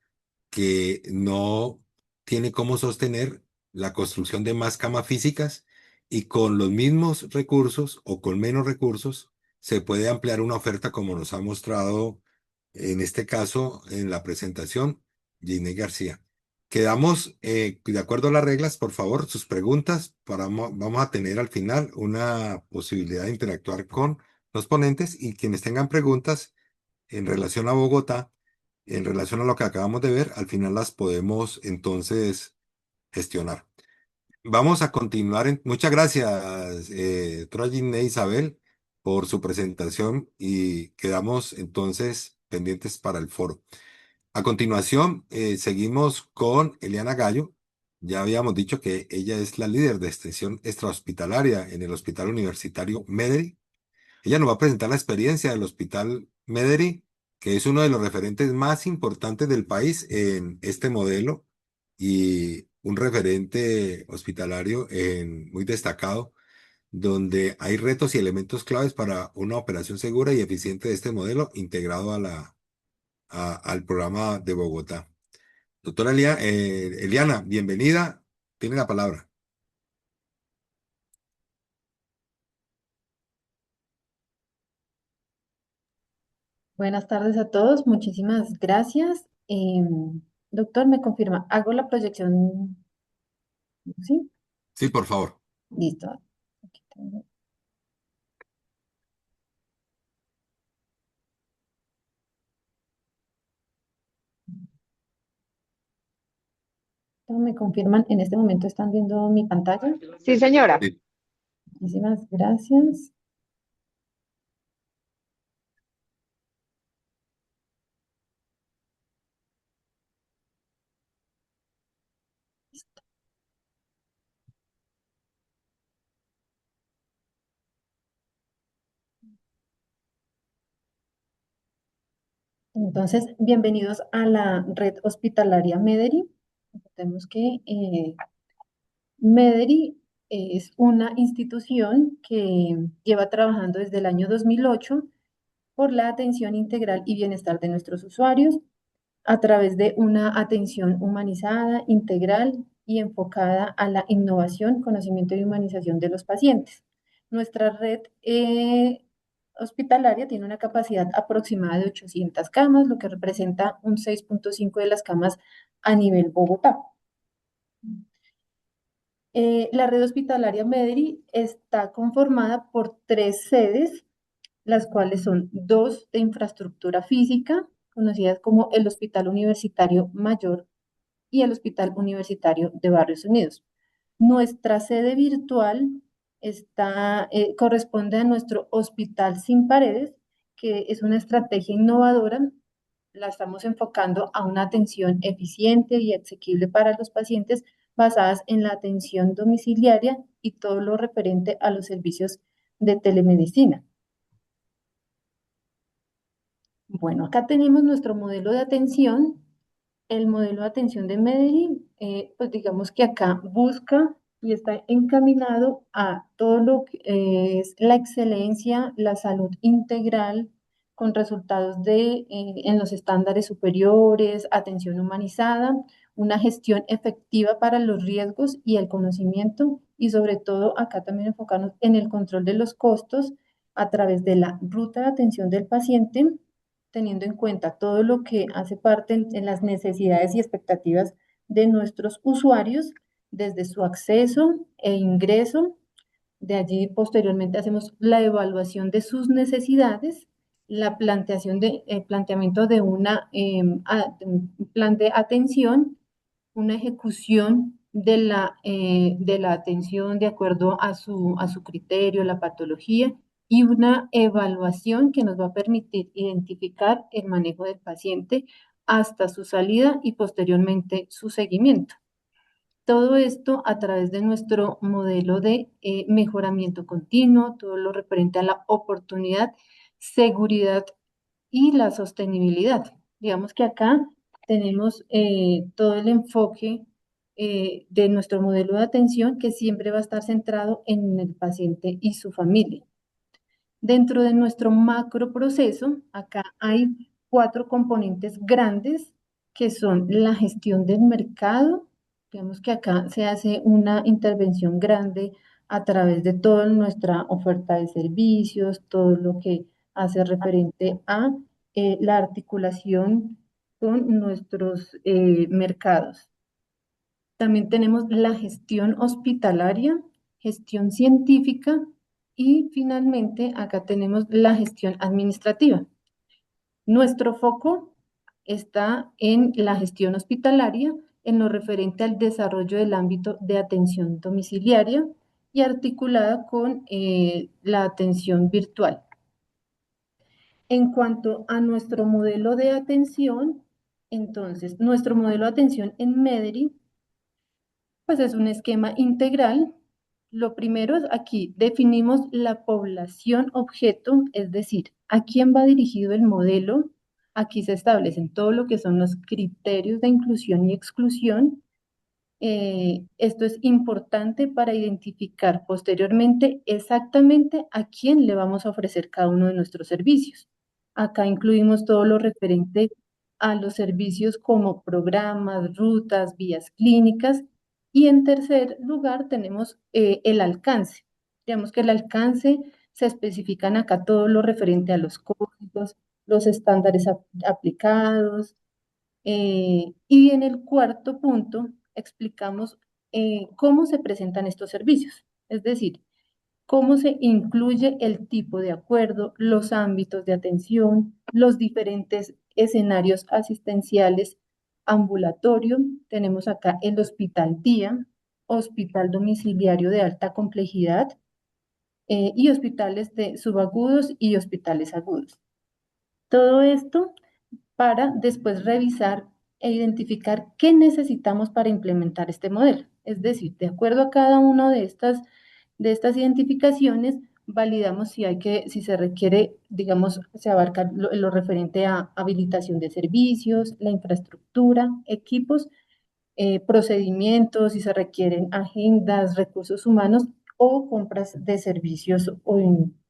que no tiene cómo sostener la construcción de más camas físicas y con los mismos recursos o con menos recursos se puede ampliar una oferta como nos ha mostrado en este caso en la presentación Ginny García. Quedamos de acuerdo a las reglas, por favor, sus preguntas. Vamos a tener al final una posibilidad de interactuar con los ponentes y quienes tengan preguntas en relación a Bogotá, en relación a lo que acabamos de ver, al final las podemos entonces gestionar. Vamos a continuar. Muchas gracias, doctora Ginné Isabel, por su presentación y quedamos entonces pendientes para el foro. A continuación, seguimos con Eliana Gallo. Ya habíamos dicho que ella es la líder de extensión extrahospitalaria en el Hospital Universitario Mederi. Ella nos va a presentar la experiencia del Hospital Mederi, que es uno de los referentes más importantes del país en este modelo y un referente hospitalario muy destacado, donde hay retos y elementos claves para una operación segura y eficiente de este modelo integrado al programa de Bogotá. Doctora Eliana, bienvenida. Tiene la palabra. Buenas tardes a todos, muchísimas gracias. Doctor, me confirma, hago la proyección, ¿sí? Sí, por favor. Listo. Aquí tengo. Me confirman, en este momento están viendo mi pantalla. Sí, señora. Sí. Muchísimas gracias. Entonces, bienvenidos a la red hospitalaria Mederi. Recordemos que Mederi es una institución que lleva trabajando desde el año 2008 por la atención integral y bienestar de nuestros usuarios a través de una atención humanizada, integral y enfocada a la innovación, conocimiento y humanización de los pacientes. Nuestra red hospitalaria tiene una capacidad aproximada de 800 camas, lo que representa un 6.5 de las camas a nivel Bogotá. La red hospitalaria Mederi está conformada por 3 sedes, las cuales son 2 de infraestructura física, conocidas como el Hospital Universitario Mayor y el Hospital Universitario de Barrios Unidos. Nuestra sede virtual corresponde a nuestro Hospital Sin Paredes, que es una estrategia innovadora. La estamos enfocando a una atención eficiente y asequible para los pacientes basadas en la atención domiciliaria y todo lo referente a los servicios de telemedicina. Bueno, acá tenemos nuestro modelo de atención. El modelo de atención de Medellín, pues digamos que acá busca y está encaminado a todo lo que es la excelencia, la salud integral, con resultados en los estándares superiores, atención humanizada, una gestión efectiva para los riesgos y el conocimiento, y sobre todo acá también enfocarnos en el control de los costos a través de la ruta de atención del paciente, teniendo en cuenta todo lo que hace parte en las necesidades y expectativas de nuestros usuarios, desde su acceso e ingreso. De allí, posteriormente, hacemos la evaluación de sus necesidades, la planteamiento de un plan de atención, una ejecución de la atención de acuerdo a su criterio, la patología, y una evaluación que nos va a permitir identificar el manejo del paciente hasta su salida y posteriormente su seguimiento. Todo esto a través de nuestro modelo de mejoramiento continuo, todo lo referente a la oportunidad, seguridad y la sostenibilidad. Digamos que acá tenemos todo el enfoque de nuestro modelo de atención, que siempre va a estar centrado en el paciente y su familia. Dentro de nuestro macro proceso, acá hay 4 componentes grandes, que son la gestión del mercado. Digamos que acá se hace una intervención grande a través de toda nuestra oferta de servicios, todo lo que hace referente a la articulación con nuestros mercados. También tenemos la gestión hospitalaria, gestión científica y finalmente acá tenemos la gestión administrativa. Nuestro foco está en la gestión hospitalaria, en lo referente al desarrollo del ámbito de atención domiciliaria y articulada con la atención virtual. En cuanto a nuestro modelo de atención, entonces, nuestro modelo de atención en Mederi, pues es un esquema integral. Lo primero es aquí definimos la población objeto, es decir, a quién va dirigido el modelo. Aquí se establecen todo lo que son los criterios de inclusión y exclusión. Esto es importante para identificar posteriormente exactamente a quién le vamos a ofrecer cada uno de nuestros servicios. Acá incluimos todo lo referente a los servicios como programas, rutas, vías clínicas. Y en tercer lugar tenemos el alcance. Digamos que el alcance se especifican acá todo lo referente a los códigos, los estándares aplicados. Y en el cuarto punto explicamos cómo se presentan estos servicios. Es decir, cómo se incluye el tipo de acuerdo, los ámbitos de atención, los diferentes escenarios asistenciales, ambulatorio, tenemos acá el hospital día, hospital domiciliario de alta complejidad y hospitales de subagudos y hospitales agudos. Todo esto para después revisar e identificar qué necesitamos para implementar este modelo. Es decir, de acuerdo a cada una de estas identificaciones, validamos si se requiere, digamos, se abarca lo referente a habilitación de servicios, la infraestructura, equipos, procedimientos, si se requieren agendas, recursos humanos o compras de servicios,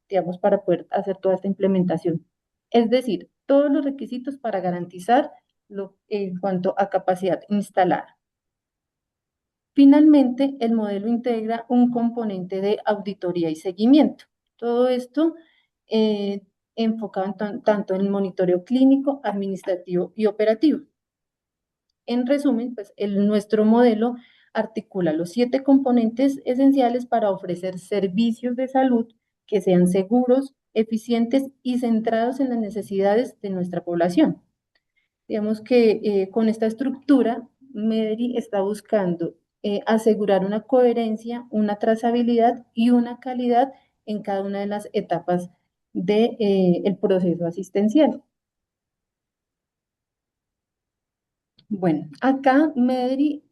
digamos, para poder hacer toda esta implementación. Es decir, todos los requisitos para garantizar en cuanto a capacidad instalada. Finalmente, el modelo integra un componente de auditoría y seguimiento. Todo esto enfocado tanto en el monitoreo clínico, administrativo y operativo. En resumen, pues nuestro modelo articula los 7 componentes esenciales para ofrecer servicios de salud que sean seguros, eficientes y centrados en las necesidades de nuestra población. Digamos que con esta estructura, MEDRI está buscando asegurar una coherencia, una trazabilidad y una calidad en cada una de las etapas del proceso asistencial. Bueno, acá en MEDRI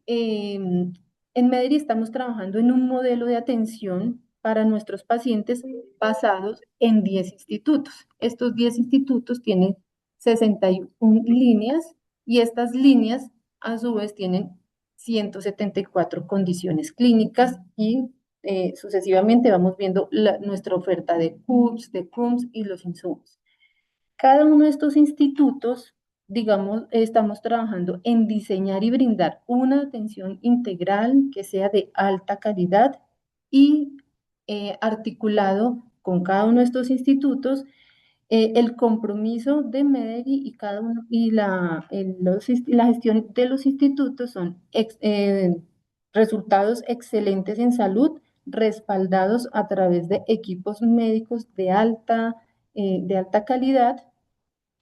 estamos trabajando en un modelo de atención para nuestros pacientes basados en 10 institutos. Estos 10 institutos tienen 61 líneas y estas líneas a su vez tienen 174 condiciones clínicas y sucesivamente vamos viendo nuestra oferta de CUPS, de CUMS y los insumos. Cada uno de estos institutos, digamos, estamos trabajando en diseñar y brindar una atención integral que sea de alta calidad y articulado con cada uno de estos institutos el compromiso de MEDERI y cada uno y la gestión de los institutos son resultados excelentes en salud, respaldados a través de equipos médicos de alta calidad,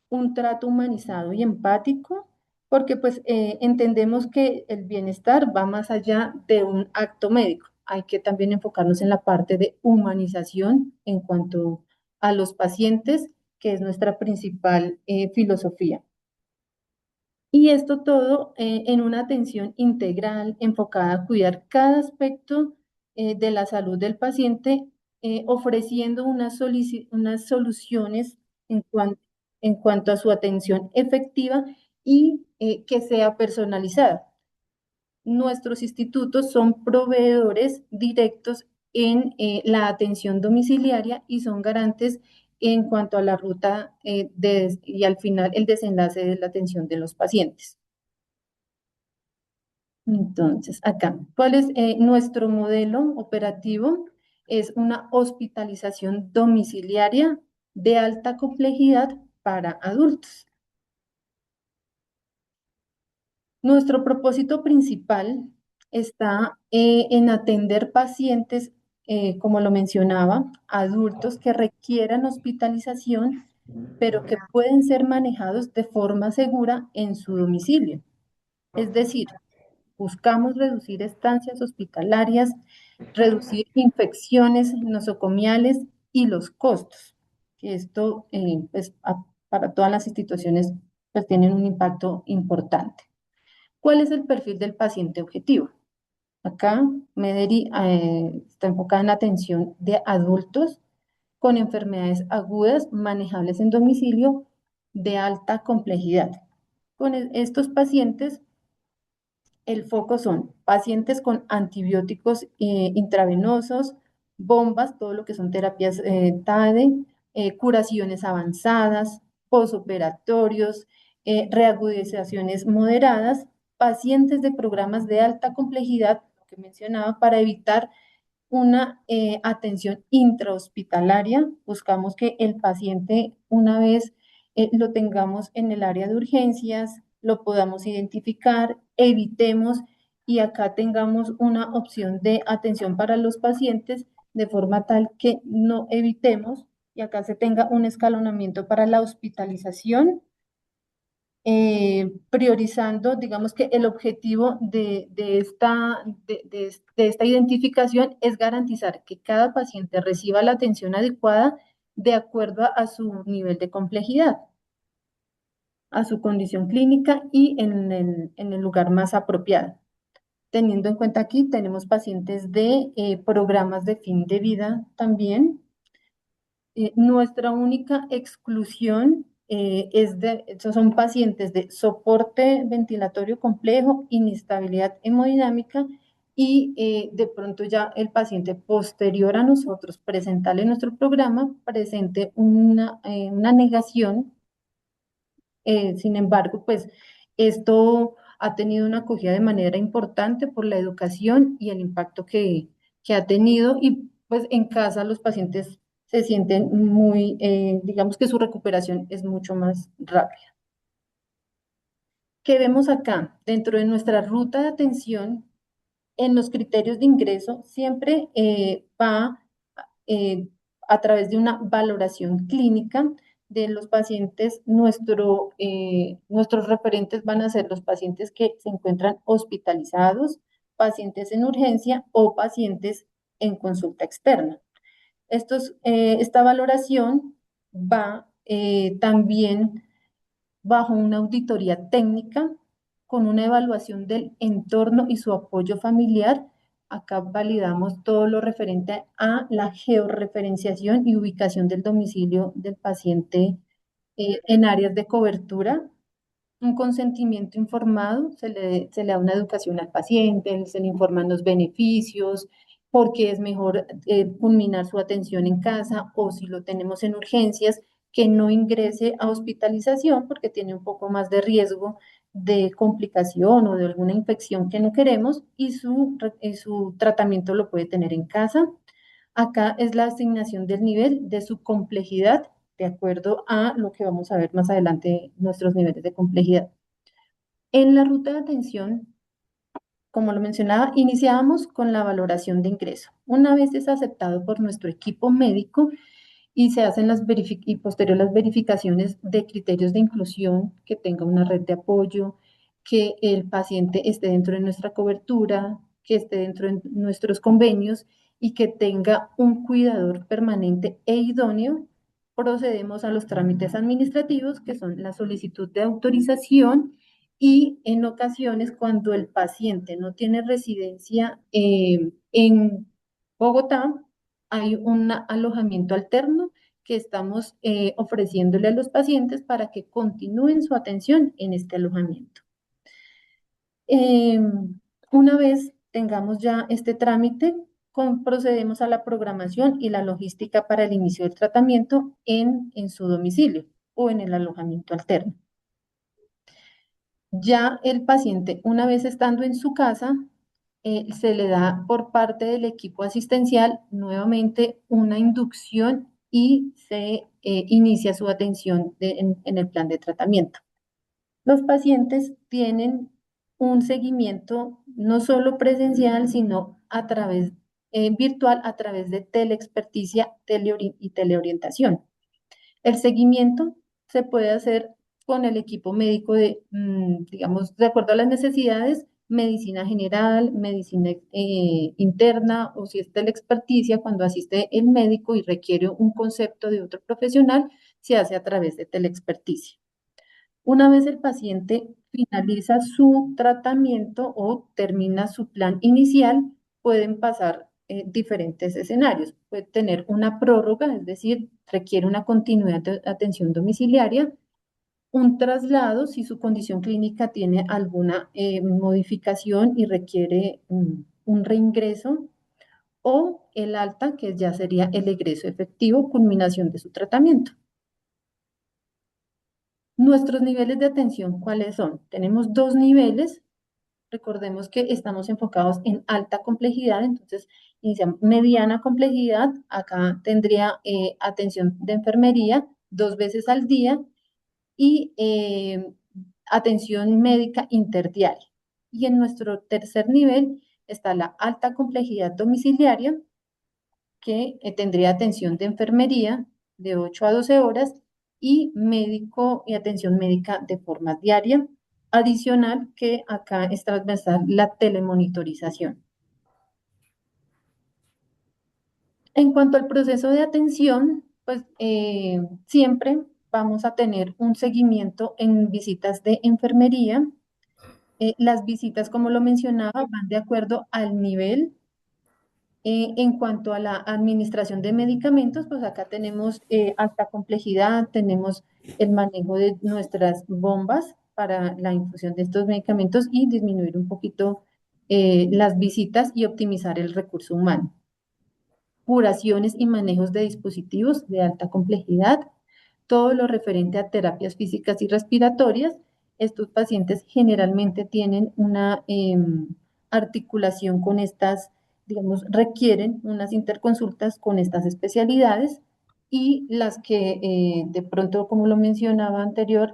un trato humanizado y empático, porque pues entendemos que el bienestar va más allá de un acto médico. Hay que también enfocarnos en la parte de humanización en cuanto a los pacientes, que es nuestra principal filosofía. Y esto todo en una atención integral, enfocada a cuidar cada aspecto de la salud del paciente, ofreciendo unas soluciones en, en cuanto a su atención efectiva y que sea personalizada. Nuestros institutos son proveedores directos en la atención domiciliaria y son garantes en cuanto a la ruta y al final el desenlace de la atención de los pacientes. Entonces, acá, ¿cuál es nuestro modelo operativo? Es una hospitalización domiciliaria de alta complejidad para adultos. Nuestro propósito principal está en atender pacientes, como lo mencionaba, adultos que requieran hospitalización, pero que pueden ser manejados de forma segura en su domicilio. Es decir, buscamos reducir estancias hospitalarias, reducir infecciones nosocomiales y los costos. Esto, pues, para todas las instituciones, pues, tienen un impacto importante. ¿Cuál es el perfil del paciente objetivo? Acá, MEDERI está enfocada en atención de adultos con enfermedades agudas manejables en domicilio de alta complejidad. Con estos pacientes, el foco son pacientes con antibióticos intravenosos, bombas, todo lo que son terapias TADE, curaciones avanzadas, posoperatorios, reagudizaciones moderadas, pacientes de programas de alta complejidad, lo que mencionaba, para evitar una atención intrahospitalaria. Buscamos que el paciente, una vez lo tengamos en el área de urgencias, lo podamos identificar, evitemos y acá tengamos una opción de atención para los pacientes de forma tal que no evitemos y acá se tenga un escalonamiento para la hospitalización, priorizando, digamos que el objetivo de esta identificación es garantizar que cada paciente reciba la atención adecuada de acuerdo a su nivel de complejidad, a su condición clínica y en el lugar más apropiado. Teniendo en cuenta aquí, tenemos pacientes de programas de fin de vida también. Nuestra única exclusión estos son pacientes de soporte ventilatorio complejo, inestabilidad hemodinámica y de pronto ya el paciente posterior a nosotros presentarle nuestro programa presente una negación. Sin embargo, pues esto ha tenido una acogida de manera importante por la educación y el impacto que ha tenido y pues en casa los pacientes se sienten muy, digamos que su recuperación es mucho más rápida. ¿Qué vemos acá? Dentro de nuestra ruta de atención, en los criterios de ingreso, siempre va eh, a través de una valoración clínica de los pacientes. Nuestros referentes van a ser los pacientes que se encuentran hospitalizados, pacientes en urgencia o pacientes en consulta externa. Esta valoración va también bajo una auditoría técnica con una evaluación del entorno y su apoyo familiar. Acá validamos todo lo referente a la georreferenciación y ubicación del domicilio del paciente en áreas de cobertura. Un consentimiento informado, se le da una educación al paciente, se le informan los beneficios, por qué es mejor culminar su atención en casa o si lo tenemos en urgencias, que no ingrese a hospitalización porque tiene un poco más de riesgo de complicación o de alguna infección que no queremos y su tratamiento lo puede tener en casa. Acá es la asignación del nivel de su complejidad de acuerdo a lo que vamos a ver más adelante, nuestros niveles de complejidad. En la ruta de atención, como lo mencionaba, iniciábamos con la valoración de ingreso. Una vez es aceptado por nuestro equipo médico y se hacen y posterior las verificaciones de criterios de inclusión, que tenga una red de apoyo, que el paciente esté dentro de nuestra cobertura, que esté dentro de nuestros convenios y que tenga un cuidador permanente e idóneo, procedemos a los trámites administrativos, que son la solicitud de autorización y en ocasiones cuando el paciente no tiene residencia en Bogotá, hay un alojamiento alterno que estamos ofreciéndole a los pacientes para que continúen su atención en este alojamiento. Una vez tengamos ya este trámite, procedemos a la programación y la logística para el inicio del tratamiento en su domicilio o en el alojamiento alterno. Ya el paciente, una vez estando en su casa, se le da por parte del equipo asistencial nuevamente una inducción y se inicia su atención en el plan de tratamiento. Los pacientes tienen un seguimiento no solo presencial, sino a través virtual, a través de teleexperticia y teleorientación. El seguimiento se puede hacer con el equipo médico digamos, de acuerdo a las necesidades, medicina general, medicina interna, o si es teleexperticia, cuando asiste el médico y requiere un concepto de otro profesional, se hace a través de teleexperticia. Una vez el paciente finaliza su tratamiento o termina su plan inicial, pueden pasar diferentes escenarios. Puede tener una prórroga, es decir, requiere una continuidad de atención domiciliaria, un traslado si su condición clínica tiene alguna modificación y requiere un reingreso, o el alta, que ya sería el egreso efectivo, culminación de su tratamiento. Nuestros niveles de atención, ¿cuáles son? Tenemos dos niveles. Recordemos que estamos enfocados en alta complejidad, entonces iniciamos mediana complejidad. Acá tendría atención de enfermería 2 veces al día y atención médica interdiaria. Y en nuestro tercer nivel está la alta complejidad domiciliaria, que tendría atención de enfermería de 8 a 12 horas y médico y atención médica de forma diaria. Adicional que acá es transversal la telemonitorización. En cuanto al proceso de atención, pues siempre vamos a tener un seguimiento en visitas de enfermería. Las visitas, como lo mencionaba, van de acuerdo al nivel. En cuanto a la administración de medicamentos, pues acá tenemos alta complejidad, tenemos el manejo de nuestras bombas para la infusión de estos medicamentos y disminuir un poquito las visitas y optimizar el recurso humano. Curaciones y manejos de dispositivos de alta complejidad, todo lo referente a terapias físicas y respiratorias. Estos pacientes generalmente tienen una articulación con estas, digamos, requieren unas interconsultas con estas especialidades y las que de pronto, como lo mencionaba anterior,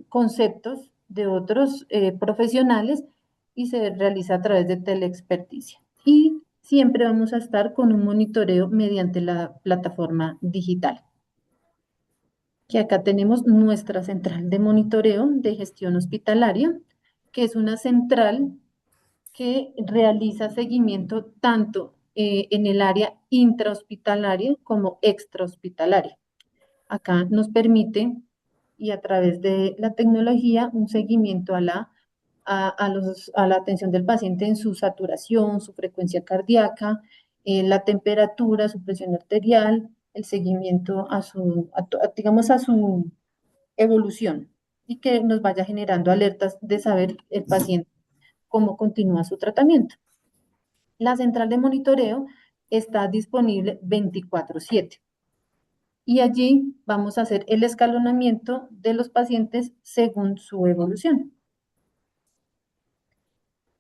conceptos de otros profesionales y se realiza a través de teleexperticia. Y siempre vamos a estar con un monitoreo mediante la plataforma digital. Que acá tenemos nuestra central de monitoreo de gestión hospitalaria, que es una central que realiza seguimiento tanto en el área intrahospitalaria como extrahospitalaria. Acá nos permite, y a través de la tecnología, un seguimiento a la atención del paciente en su saturación, su frecuencia cardíaca, la temperatura, su presión arterial, el seguimiento digamos, a su evolución y que nos vaya generando alertas de saber el paciente cómo continúa su tratamiento. La central de monitoreo está disponible 24/7 y allí vamos a hacer el escalonamiento de los pacientes según su evolución.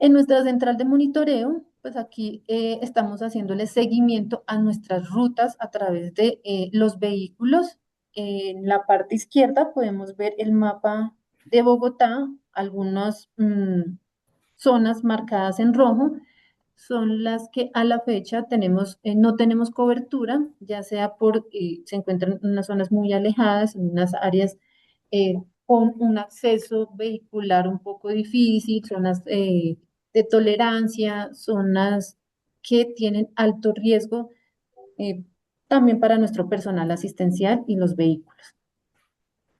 En nuestra central de monitoreo, pues aquí estamos haciéndole seguimiento a nuestras rutas a través de los vehículos. En la parte izquierda podemos ver el mapa de Bogotá, algunas zonas marcadas en rojo son las que a la fecha no tenemos cobertura, ya sea porque se encuentran en unas zonas muy alejadas, en unas áreas eh, con un acceso vehicular un poco difícil, zonas de tolerancia, zonas que tienen alto riesgo eh, también para nuestro personal asistencial y los vehículos,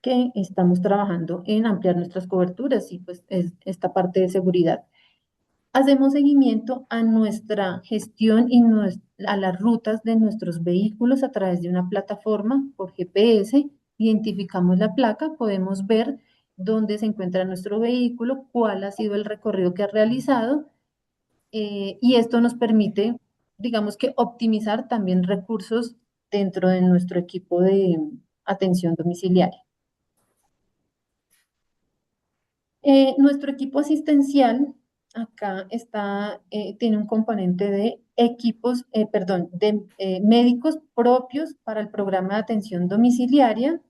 que estamos trabajando en ampliar nuestras coberturas y pues esta parte de seguridad. Hacemos seguimiento a nuestra gestión y a las rutas de nuestros vehículos a través de una plataforma por GPS. Identificamos la placa, podemos ver dónde se encuentra nuestro vehículo, cuál ha sido el recorrido que ha realizado y esto nos permite, digamos que optimizar también recursos dentro de nuestro equipo de atención domiciliaria. Nuestro equipo asistencial acá tiene un componente de equipos, perdón, de médicos propios para el programa de atención domiciliaria,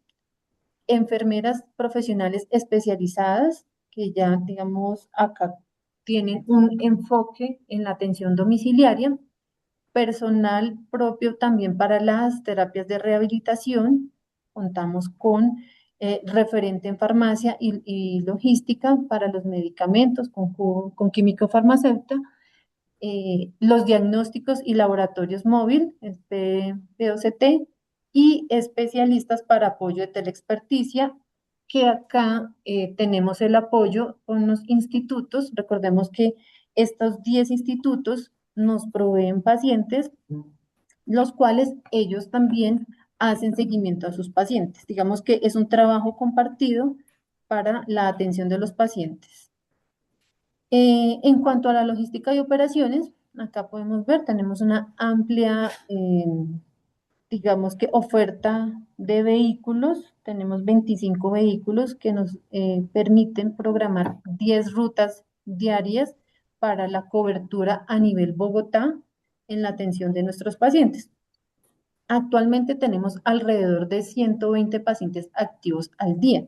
enfermeras profesionales especializadas que ya, digamos, acá tienen un enfoque en la atención domiciliaria, personal propio también para las terapias de rehabilitación. Contamos con referente en farmacia y logística para los medicamentos, con químico farmacéutica, los diagnósticos y laboratorios móvil, el POCT, y especialistas para apoyo de teleexperticia, que acá tenemos el apoyo con los institutos. Recordemos que estos 10 institutos nos proveen pacientes, los cuales ellos también hacen seguimiento a sus pacientes. Digamos que es un trabajo compartido para la atención de los pacientes. En cuanto a la logística y operaciones, acá podemos ver, tenemos una amplia, digamos que oferta de vehículos tenemos 25 vehículos que nos permiten programar 10 rutas diarias para la cobertura a nivel Bogotá en la atención de nuestros pacientes. Actualmente tenemos alrededor de 120 pacientes activos al día.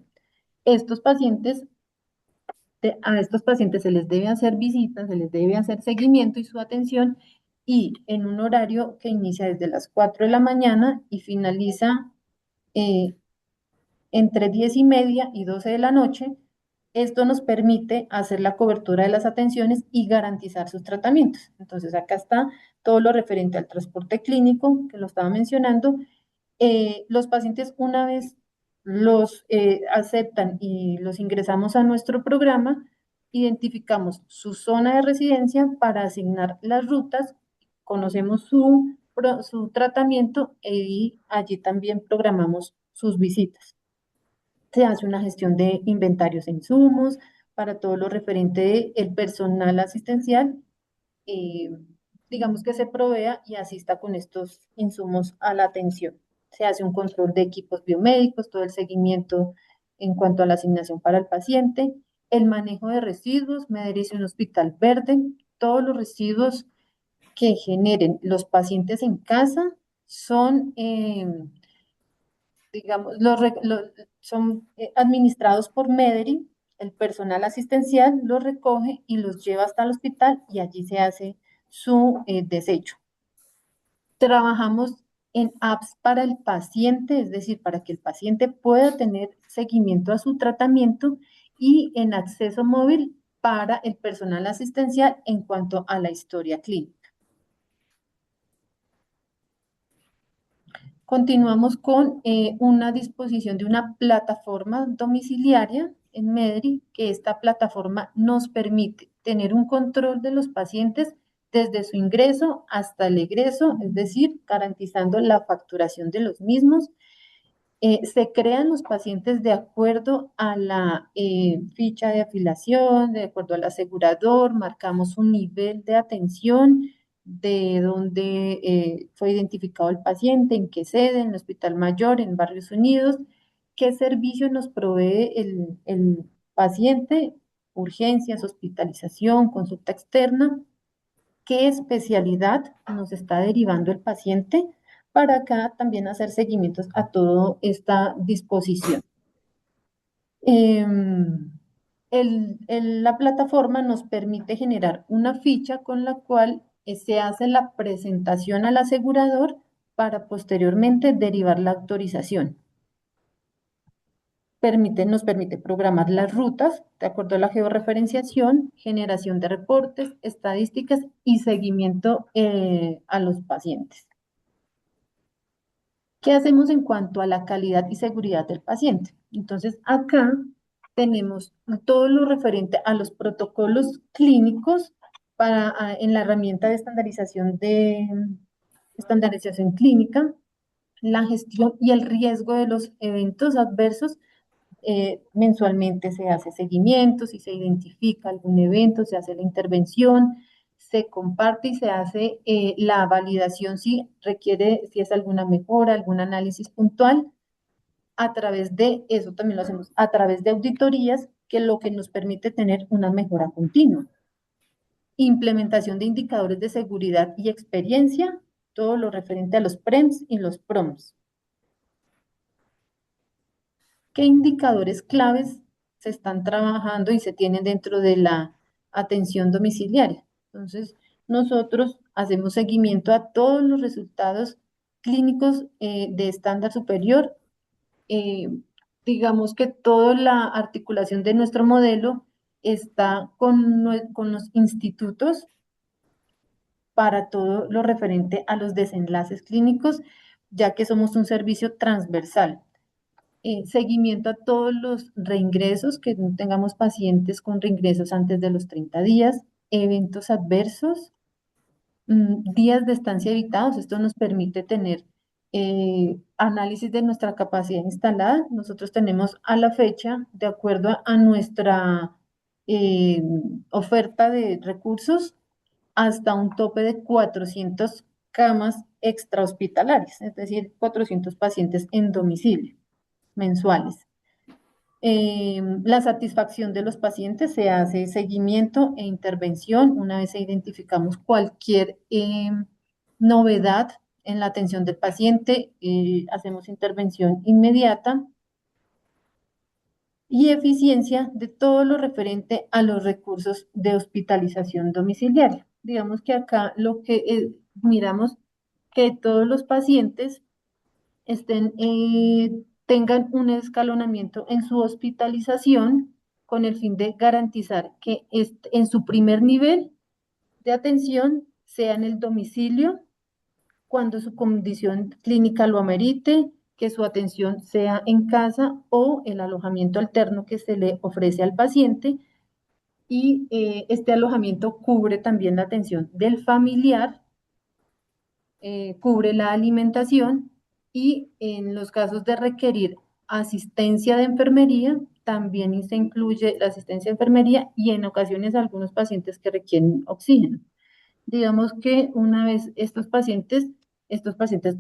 Estos pacientes, a estos pacientes se les debe hacer visitas, se les debe hacer seguimiento y su atención, y en un horario que inicia desde las 4 de la mañana y finaliza eh, entre 10:30 y 12 de la noche. Esto nos permite hacer la cobertura de las atenciones y garantizar sus tratamientos. Entonces, acá está todo lo referente al transporte clínico, que lo estaba mencionando. Los pacientes, una vez los aceptan y los ingresamos a nuestro programa, identificamos su zona de residencia para asignar las rutas, conocemos su tratamiento y allí también programamos sus visitas. Se hace una gestión de inventarios e insumos para todo lo referente del personal asistencial, eh, digamos que se provea y asista con estos insumos a la atención. Se hace un control de equipos biomédicos, todo el seguimiento en cuanto a la asignación para el paciente, el manejo de residuos. Medellín es un hospital verde. Todos los residuos que generen los pacientes en casa son digamos, son administrados por Mederi. El personal asistencial los recoge y los lleva hasta el hospital y allí se hace su desecho. Trabajamos en apps para el paciente, es decir, para que el paciente pueda tener seguimiento a su tratamiento, y en acceso móvil para el personal asistencial en cuanto a la historia clínica. Continuamos con una disposición de una plataforma domiciliaria en Medri, que esta plataforma nos permite tener un control de los pacientes desde su ingreso hasta el egreso, es decir, garantizando la facturación de los mismos. Se crean los pacientes de acuerdo a la ficha de afiliación, de acuerdo al asegurador, marcamos un nivel de atención, de dónde fue identificado el paciente, en qué sede, en el Hospital Mayor, en Barrios Unidos, qué servicio nos provee el paciente, urgencias, hospitalización, consulta externa, qué especialidad nos está derivando el paciente, para acá también hacer seguimientos a toda esta disposición. La plataforma nos permite generar una ficha con la cual se hace la presentación al asegurador para posteriormente derivar la autorización. Nos permite programar las rutas de acuerdo a la georreferenciación, generación de reportes, estadísticas y seguimiento a los pacientes. ¿Qué hacemos en cuanto a la calidad y seguridad del paciente? Entonces, acá tenemos todo lo referente a los protocolos clínicos en la herramienta de estandarización clínica, la gestión y el riesgo de los eventos adversos. Mensualmente se hace seguimiento, si se identifica algún evento, se hace la intervención, se comparte y se hace la validación si es alguna mejora, algún análisis puntual. A través de eso también lo hacemos a través de auditorías, que lo que nos permite tener una mejora continua. Implementación de indicadores de seguridad y experiencia, todo lo referente a los PREMS y los PROMS. ¿Qué indicadores claves se están trabajando y se tienen dentro de la atención domiciliaria? Entonces, nosotros hacemos seguimiento a todos los resultados clínicos de estándar superior. Digamos que toda la articulación de nuestro modelo está con los institutos para todo lo referente a los desenlaces clínicos, ya que somos un servicio transversal. Seguimiento a todos los reingresos, que no tengamos pacientes con reingresos antes de los 30 días, eventos adversos, días de estancia evitados. Esto nos permite tener análisis de nuestra capacidad instalada. Nosotros tenemos a la fecha, de acuerdo a nuestra oferta de recursos, hasta un tope de 400 camas extrahospitalarias, es decir, 400 pacientes en domicilio. mensuales. La satisfacción de los pacientes se hace seguimiento e intervención una vez identificamos cualquier novedad en la atención del paciente, hacemos intervención inmediata y eficiencia de todo lo referente a los recursos de hospitalización domiciliaria. Digamos que acá lo que miramos que todos los pacientes tengan un escalonamiento en su hospitalización con el fin de garantizar que en su primer nivel de atención sea en el domicilio, cuando su condición clínica lo amerite, que su atención sea en casa o el alojamiento alterno que se le ofrece al paciente. Y este alojamiento cubre también la atención del familiar, cubre la alimentación y en los casos de requerir asistencia de enfermería, también se incluye la asistencia de enfermería y en ocasiones algunos pacientes que requieren oxígeno. Digamos que una vez estos pacientes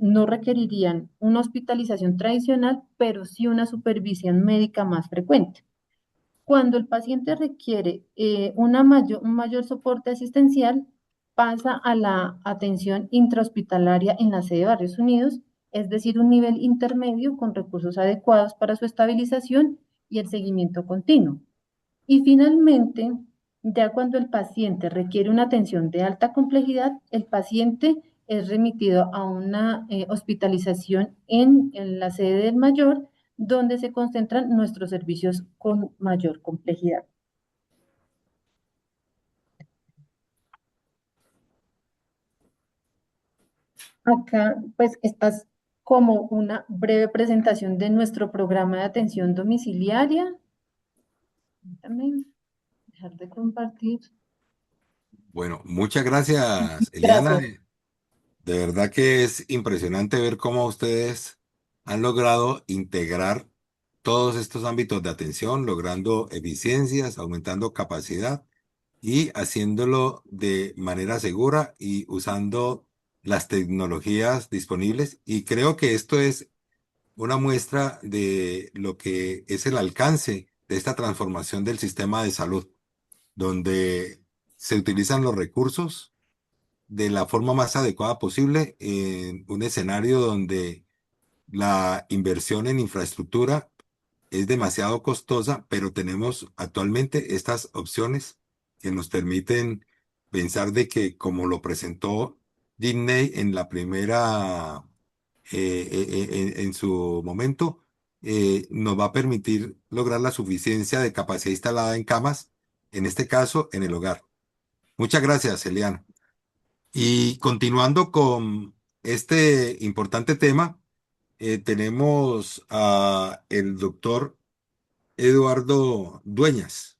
no requerirían una hospitalización tradicional, pero sí una supervisión médica más frecuente. Cuando el paciente requiere un mayor soporte asistencial, pasa a la atención intrahospitalaria en la sede de Barrios Unidos, es decir, un nivel intermedio con recursos adecuados para su estabilización y el seguimiento continuo. Y finalmente, ya cuando el paciente requiere una atención de alta complejidad, el paciente es remitido a una hospitalización en la sede del mayor, donde se concentran nuestros servicios con mayor complejidad. Acá, pues, esta es como una breve presentación de nuestro programa de atención domiciliaria. Permítame dejar de compartir. Bueno, muchas gracias, Eliana. Gracias. De verdad que es impresionante ver cómo ustedes han logrado integrar todos estos ámbitos de atención, logrando eficiencias, aumentando capacidad y haciéndolo de manera segura y usando las tecnologías disponibles. Y creo que esto es una muestra de lo que es el alcance de esta transformación del sistema de salud, donde se utilizan los recursos de la forma más adecuada posible en un escenario donde la inversión en infraestructura es demasiado costosa, pero tenemos actualmente estas opciones que nos permiten pensar de que, como lo presentó Disney en la primera, en su momento, nos va a permitir lograr la suficiencia de capacidad instalada en camas, en este caso en el hogar. Muchas gracias, Eliana. Y continuando con este importante tema, tenemos a el doctor Eduardo Dueñas.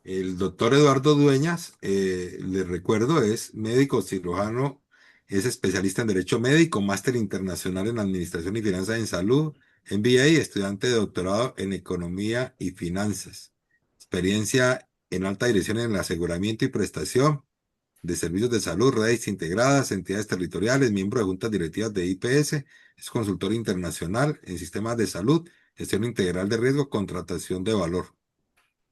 El doctor Eduardo Dueñas, le recuerdo, es médico cirujano, es especialista en Derecho Médico, máster internacional en Administración y Finanzas en Salud, MBA, estudiante de doctorado en Economía y Finanzas. Experiencia en alta dirección en el aseguramiento y prestación de servicios de salud, redes integradas, entidades territoriales, miembro de juntas directivas de IPS, es consultor internacional en sistemas de salud, gestión integral de riesgo, contratación de valor.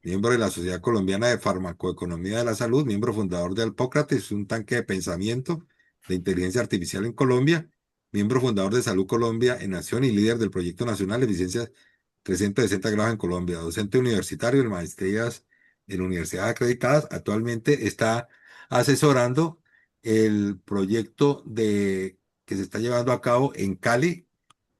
Miembro de la Sociedad Colombiana de Farmacoeconomía de la Salud, miembro fundador de Alpócrates, un tanque de pensamiento de inteligencia artificial en Colombia, miembro fundador de Salud Colombia en Nación y líder del Proyecto Nacional de Eficiencia 360 grados en Colombia, docente universitario en maestrías en universidades acreditadas. Actualmente está asesorando el proyecto que se está llevando a cabo en Cali,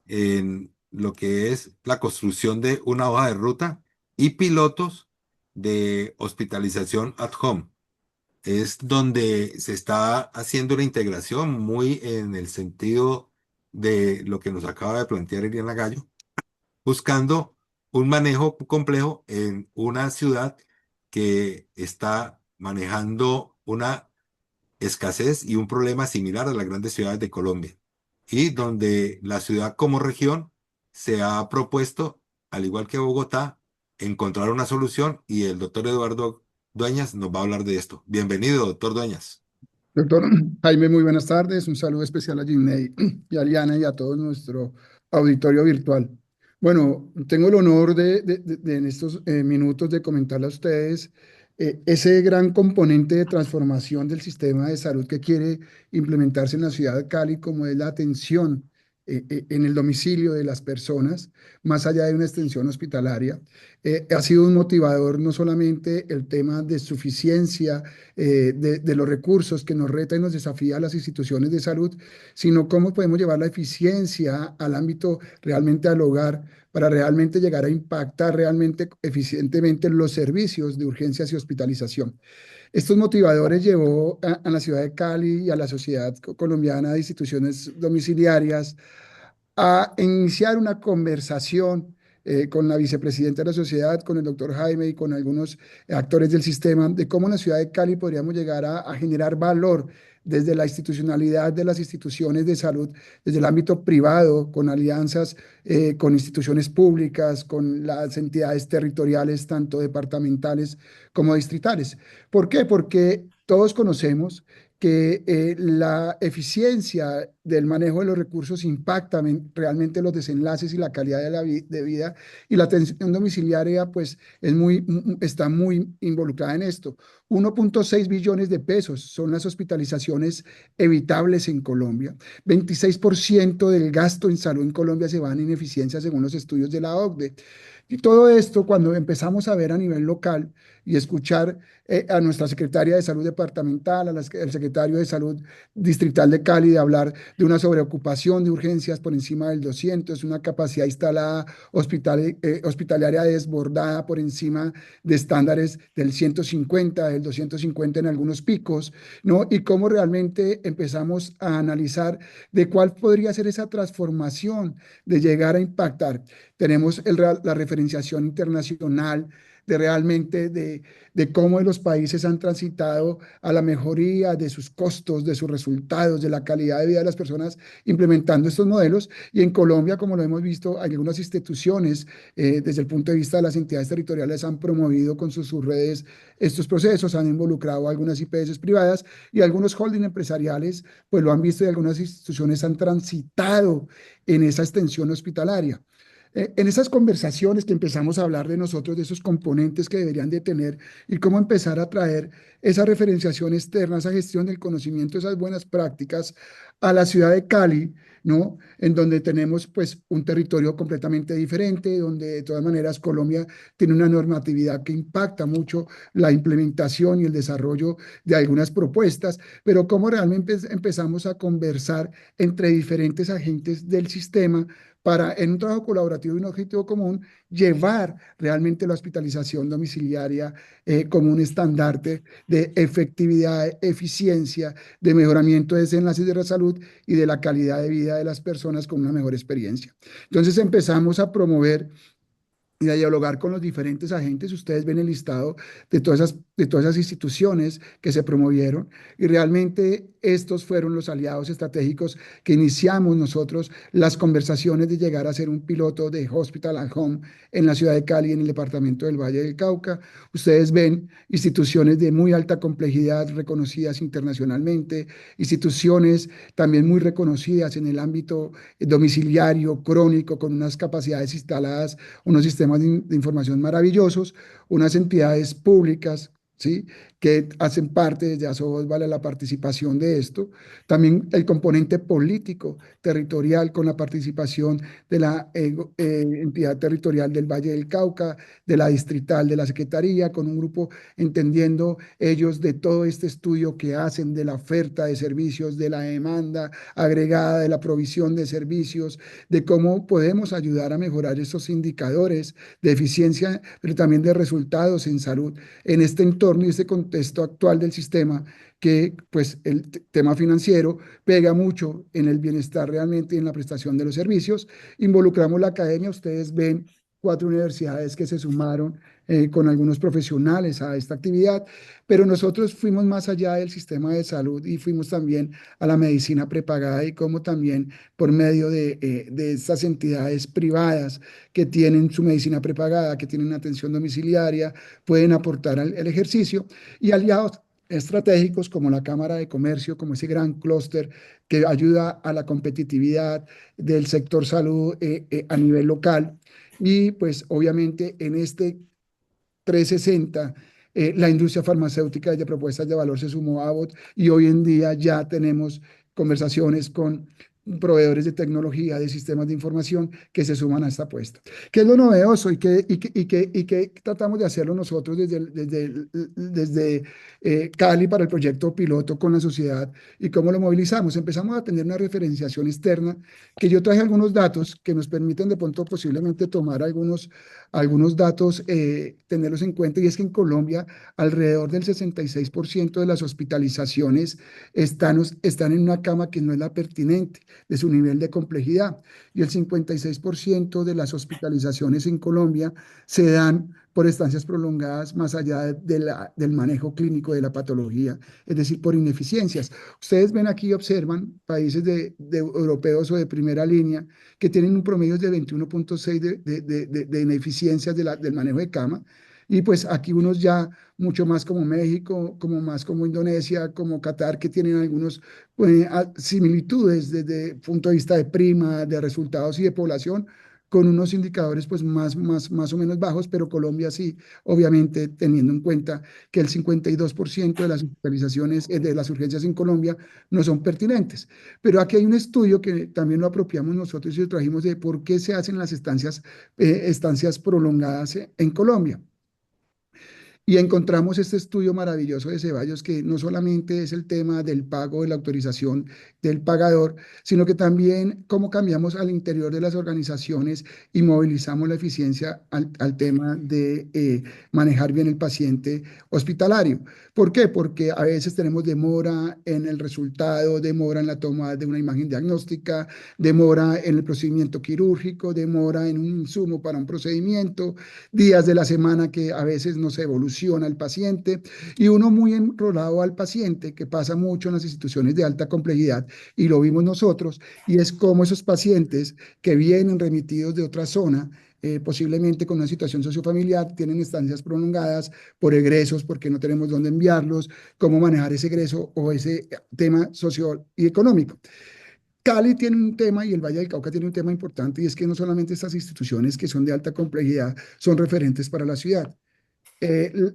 en lo que es la construcción de una hoja de ruta y pilotos de hospitalización at home. Es donde se está haciendo una integración muy en el sentido de lo que nos acaba de plantear Eliana Gallo, buscando un manejo complejo en una ciudad que está manejando una escasez y un problema similar a las grandes ciudades de Colombia, y donde la ciudad como región se ha propuesto, al igual que Bogotá, encontrar una solución, y el doctor Eduardo Dueñas nos va a hablar de esto. Bienvenido, doctor Dueñas. Doctor Jaime, muy buenas tardes. Un saludo especial a Ginei y a Liana y a todo nuestro auditorio virtual. Bueno, tengo el honor en estos minutos de comentarle a ustedes ese gran componente de transformación del sistema de salud que quiere implementarse en la ciudad de Cali, como es la atención en el domicilio de las personas, más allá de una extensión hospitalaria. Ha sido un motivador no solamente el tema de suficiencia de los recursos que nos reta y nos desafía a las instituciones de salud, sino cómo podemos llevar la eficiencia al ámbito realmente al hogar para realmente llegar a impactar realmente eficientemente los servicios de urgencias y hospitalización. Estos motivadores llevó a la ciudad de Cali y a la sociedad colombiana de instituciones domiciliarias a iniciar una conversación con la vicepresidenta de la sociedad, con el doctor Jaime y con algunos actores del sistema, de cómo en la ciudad de Cali podríamos llegar a generar valor desde la institucionalidad de las instituciones de salud, desde el ámbito privado, con alianzas con instituciones públicas, con las entidades territoriales, tanto departamentales como distritales. ¿Por qué? Porque todos conocemos que la eficiencia del manejo de los recursos impacta realmente los desenlaces y la calidad de la de vida, y la atención domiciliaria pues está muy involucrada en esto. 1.6 billones de pesos son las hospitalizaciones evitables en Colombia. 26% del gasto en salud en Colombia se va en ineficiencia según los estudios de la OCDE. Y todo esto, cuando empezamos a ver a nivel local y escuchar a nuestra secretaria de salud departamental, al secretario de salud distrital de Cali, de hablar de una sobreocupación de urgencias por encima del 200, una capacidad instalada hospitalaria desbordada por encima de estándares del 150, del 250 en algunos picos, ¿no? Y cómo realmente empezamos a analizar de cuál podría ser esa transformación de llegar a impactar. Tenemos la referenciación internacional de realmente de cómo los países han transitado a la mejoría de sus costos, de sus resultados, de la calidad de vida de las personas implementando estos modelos. Y en Colombia, como lo hemos visto, algunas instituciones, desde el punto de vista de las entidades territoriales, han promovido con sus redes estos procesos, han involucrado a algunas IPS privadas y algunos holding empresariales, pues lo han visto, y algunas instituciones han transitado en esa extensión hospitalaria. En esas conversaciones que empezamos a hablar de nosotros, de esos componentes que deberían de tener y cómo empezar a traer esa referenciación externa, esa gestión del conocimiento, esas buenas prácticas a la ciudad de Cali, ¿no? En donde tenemos pues un territorio completamente diferente, donde de todas maneras Colombia tiene una normatividad que impacta mucho la implementación y el desarrollo de algunas propuestas, pero cómo realmente empezamos a conversar entre diferentes agentes del sistema para, en un trabajo colaborativo y un objetivo común, llevar realmente la hospitalización domiciliaria como un estandarte de efectividad, eficiencia, de mejoramiento de desenlaces de la salud y de la calidad de vida de las personas con una mejor experiencia. Entonces empezamos a promover y a dialogar con los diferentes agentes. Ustedes ven el listado de todas esas instituciones que se promovieron, y realmente estos fueron los aliados estratégicos que iniciamos nosotros las conversaciones de llegar a ser un piloto de Hospital at Home en la ciudad de Cali, en el departamento del Valle del Cauca. Ustedes ven instituciones de muy alta complejidad reconocidas internacionalmente, instituciones también muy reconocidas en el ámbito domiciliario, crónico, con unas capacidades instaladas, unos sistemas de información maravillosos, unas entidades públicas, ¿sí? Que hacen parte, desde ASOVOS vale la participación de esto. También el componente político territorial con la participación de la entidad territorial del Valle del Cauca, de la distrital, de la Secretaría, con un grupo entendiendo ellos de todo este estudio que hacen de la oferta de servicios, de la demanda agregada, de la provisión de servicios, de cómo podemos ayudar a mejorar esos indicadores de eficiencia, pero también de resultados en salud en este entorno y este contexto actual del sistema, que pues el tema financiero pega mucho en el bienestar realmente y en la prestación de los servicios. Involucramos la academia, ustedes ven 4 universidades que se sumaron con algunos profesionales a esta actividad, pero nosotros fuimos más allá del sistema de salud y fuimos también a la medicina prepagada, y cómo también por medio de estas entidades privadas que tienen su medicina prepagada, que tienen atención domiciliaria, pueden aportar al ejercicio, y aliados estratégicos como la Cámara de Comercio, como ese gran clúster que ayuda a la competitividad del sector salud a nivel local. Y pues obviamente en este 360, la industria farmacéutica de propuestas de valor se sumó a Abbott y hoy en día ya tenemos conversaciones con proveedores de tecnología, de sistemas de información que se suman a esta apuesta. ¿Qué es lo novedoso y qué tratamos de hacerlo nosotros desde Cali para el proyecto piloto con la sociedad y cómo lo movilizamos? Empezamos a tener una referenciación externa que yo traje algunos datos que nos permiten de pronto posiblemente tomar algunos datos, tenerlos en cuenta, y es que en Colombia alrededor del 66% de las hospitalizaciones están en una cama que no es la pertinente de su nivel de complejidad, y el 56% de las hospitalizaciones en Colombia se dan por estancias prolongadas más allá del manejo clínico de la patología, es decir, por ineficiencias. Ustedes ven aquí, observan países de europeos o de primera línea que tienen un promedio de 21,6 de ineficiencias del manejo de cama. Y pues aquí unos ya mucho más como México, como más como Indonesia, como Qatar, que tienen algunos similitudes desde el punto de vista de prima, de resultados y de población, con unos indicadores pues más o menos bajos, pero Colombia sí, obviamente teniendo en cuenta que el 52% de las hospitalizaciones, de las urgencias en Colombia no son pertinentes. Pero aquí hay un estudio que también lo apropiamos nosotros y lo trajimos de por qué se hacen las estancias prolongadas en Colombia. Y encontramos este estudio maravilloso de Ceballos que no solamente es el tema del pago, de la autorización del pagador, sino que también cómo cambiamos al interior de las organizaciones y movilizamos la eficiencia al tema de manejar bien el paciente hospitalario. ¿Por qué? Porque a veces tenemos demora en el resultado, demora en la toma de una imagen diagnóstica, demora en el procedimiento quirúrgico, demora en un insumo para un procedimiento, días de la semana que a veces no se evoluciona el paciente, y uno muy enrolado al paciente, que pasa mucho en las instituciones de alta complejidad, y lo vimos nosotros, y es como esos pacientes que vienen remitidos de otra zona, posiblemente con una situación sociofamiliar, tienen estancias prolongadas por egresos, porque no tenemos dónde enviarlos, cómo manejar ese egreso o ese tema socio y económico. Cali tiene un tema y el Valle del Cauca tiene un tema importante, y es que no solamente estas instituciones que son de alta complejidad son referentes para la ciudad.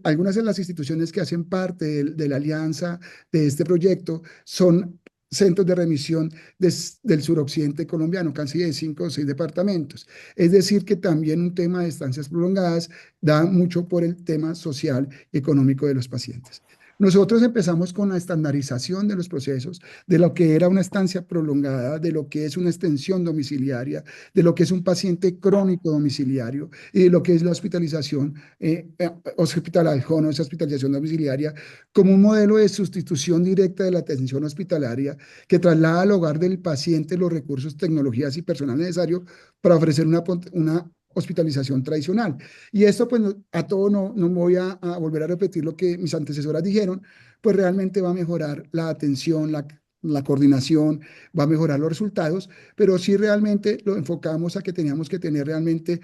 Algunas de las instituciones que hacen parte de la alianza de este proyecto son centros de remisión del suroccidente colombiano, casi de 5 o 6 departamentos. Es decir, que también un tema de estancias prolongadas da mucho por el tema social y económico de los pacientes. Nosotros empezamos con la estandarización de los procesos, de lo que era una estancia prolongada, de lo que es una extensión domiciliaria, de lo que es un paciente crónico domiciliario y de lo que es la hospitalización hospital al home, esa hospitalización domiciliaria, como un modelo de sustitución directa de la atención hospitalaria que traslada al hogar del paciente los recursos, tecnologías y personal necesario para ofrecer una hospitalización tradicional. Y esto, pues, a todo no voy a volver a repetir lo que mis antecesoras dijeron, pues realmente va a mejorar la atención, la coordinación, va a mejorar los resultados, pero sí realmente lo enfocamos a que teníamos que tener realmente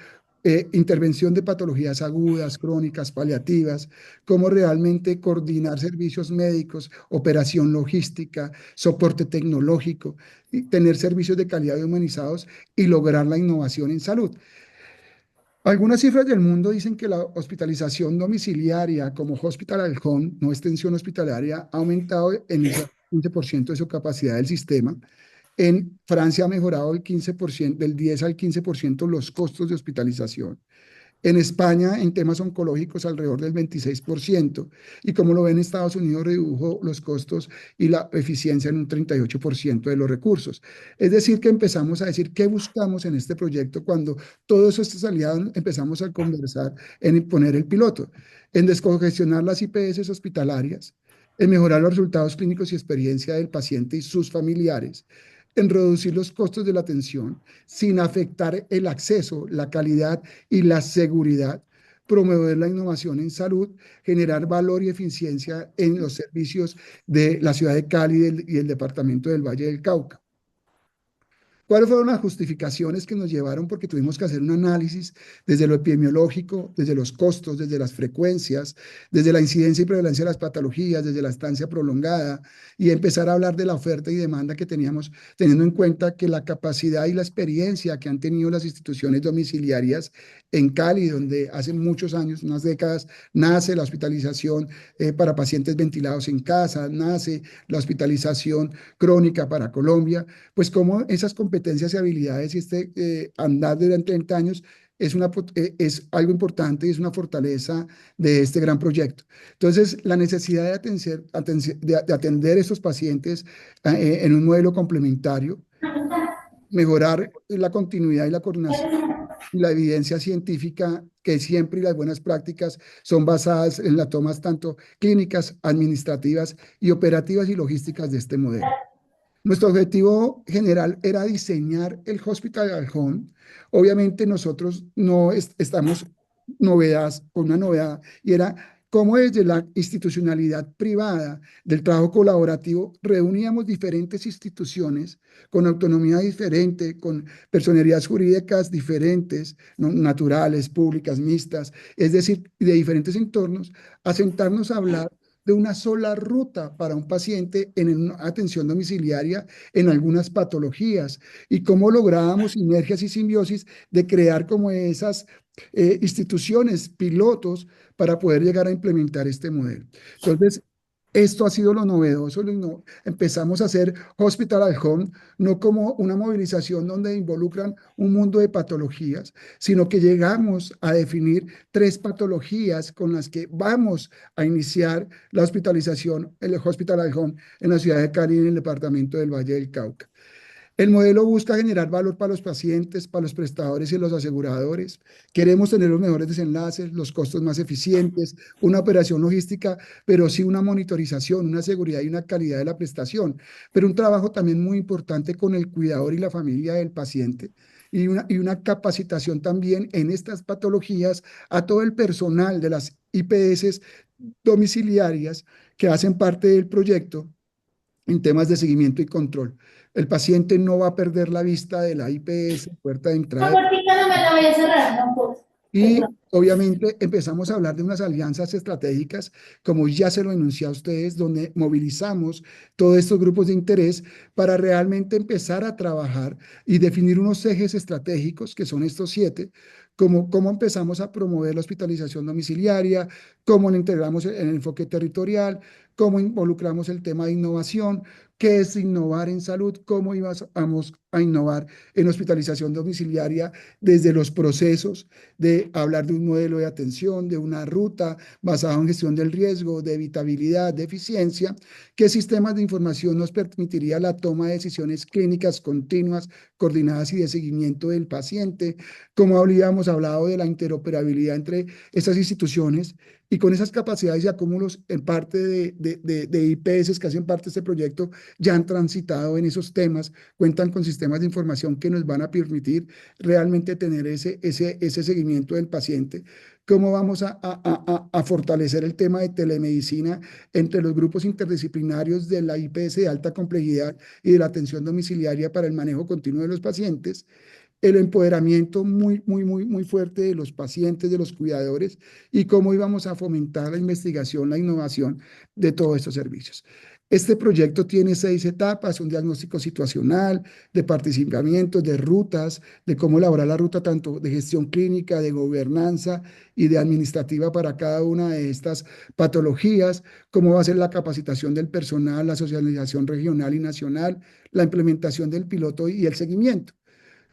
intervención de patologías agudas, crónicas, paliativas, cómo realmente coordinar servicios médicos, operación logística, soporte tecnológico, y tener servicios de calidad humanizados y lograr la innovación en salud. Algunas cifras del mundo dicen que la hospitalización domiciliaria como hospital at home, no extensión hospitalaria, ha aumentado en el 15% de su capacidad del sistema. En Francia ha mejorado el 15%, del 10 al 15% los costos de hospitalización. En España, en temas oncológicos, alrededor del 26%. Y como lo ven, Estados Unidos redujo los costos y la eficiencia en un 38% de los recursos. Es decir, que empezamos a decir qué buscamos en este proyecto cuando todos estos aliados empezamos a conversar en poner el piloto, en descongestionar las IPS hospitalarias, en mejorar los resultados clínicos y experiencia del paciente y sus familiares, en reducir los costos de la atención sin afectar el acceso, la calidad y la seguridad, promover la innovación en salud, generar valor y eficiencia en los servicios de la ciudad de Cali y el departamento del Valle del Cauca. ¿Cuáles fueron las justificaciones que nos llevaron? Porque tuvimos que hacer un análisis desde lo epidemiológico, desde los costos, desde las frecuencias, desde la incidencia y prevalencia de las patologías, desde la estancia prolongada, y empezar a hablar de la oferta y demanda que teníamos, teniendo en cuenta que la capacidad y la experiencia que han tenido las instituciones domiciliarias en Cali, donde hace muchos años, unas décadas, nace la hospitalización para pacientes ventilados en casa, nace la hospitalización crónica para Colombia, pues como esas competencias y habilidades y andar durante 30 años es algo importante y es una fortaleza de este gran proyecto. Entonces, la necesidad de atender a estos pacientes en un modelo complementario, mejorar la continuidad y la coordinación y la evidencia científica que siempre y las buenas prácticas son basadas en las tomas tanto clínicas, administrativas y operativas y logísticas de este modelo. Nuestro objetivo general era diseñar el Hospital at Home. Obviamente nosotros no estamos con una novedad, y era cómo desde la institucionalidad privada del trabajo colaborativo reuníamos diferentes instituciones con autonomía diferente, con personerías jurídicas diferentes, ¿no? Naturales, públicas, mixtas, es decir, de diferentes entornos, a sentarnos a hablar de una sola ruta para un paciente en una atención domiciliaria en algunas patologías, y cómo lográbamos sinergias y simbiosis de crear como esas instituciones pilotos para poder llegar a implementar este modelo. Entonces, esto ha sido lo novedoso. Empezamos a hacer Hospital at Home no como una movilización donde involucran un mundo de patologías, sino que llegamos a definir 3 patologías con las que vamos a iniciar la hospitalización, el Hospital at Home en la ciudad de Cali, en el departamento del Valle del Cauca. El modelo busca generar valor para los pacientes, para los prestadores y los aseguradores. Queremos tener los mejores desenlaces, los costos más eficientes, una operación logística, pero sí una monitorización, una seguridad y una calidad de la prestación, pero un trabajo también muy importante con el cuidador y la familia del paciente, y una capacitación también en estas patologías a todo el personal de las IPS domiciliarias que hacen parte del proyecto en temas de seguimiento y control. El paciente no va a perder la vista de la IPS, puerta de La entrada. puertica no me la voy a cerrar, no puedo. Y obviamente empezamos a hablar de unas alianzas estratégicas, como ya se lo enuncié a ustedes, donde movilizamos todos estos grupos de interés para realmente empezar a trabajar y definir unos ejes estratégicos, que son estos 7, como cómo empezamos a promover la hospitalización domiciliaria, cómo lo integramos en el enfoque territorial, cómo involucramos el tema de innovación, qué es innovar en salud, cómo vamos a innovar en hospitalización domiciliaria desde los procesos, de hablar de un modelo de atención, de una ruta basada en gestión del riesgo, de evitabilidad, de eficiencia, qué sistemas de información nos permitiría la toma de decisiones clínicas continuas, coordinadas y de seguimiento del paciente, cómo habíamos hablado de la interoperabilidad entre estas instituciones, y con esas capacidades y acúmulos en parte de IPS que hacen parte de este proyecto, ya han transitado en esos temas, cuentan con sistemas de información que nos van a permitir realmente tener ese seguimiento del paciente. ¿Cómo vamos a fortalecer el tema de telemedicina entre los grupos interdisciplinarios de la IPS de alta complejidad y de la atención domiciliaria para el manejo continuo de los pacientes? El empoderamiento muy fuerte de los pacientes, de los cuidadores, y cómo íbamos a fomentar la investigación, la innovación de todos estos servicios. Este proyecto tiene 6 etapas: un diagnóstico situacional, de participamiento, de rutas, de cómo elaborar la ruta tanto de gestión clínica, de gobernanza y de administrativa para cada una de estas patologías, cómo va a ser la capacitación del personal, la socialización regional y nacional, la implementación del piloto y el seguimiento.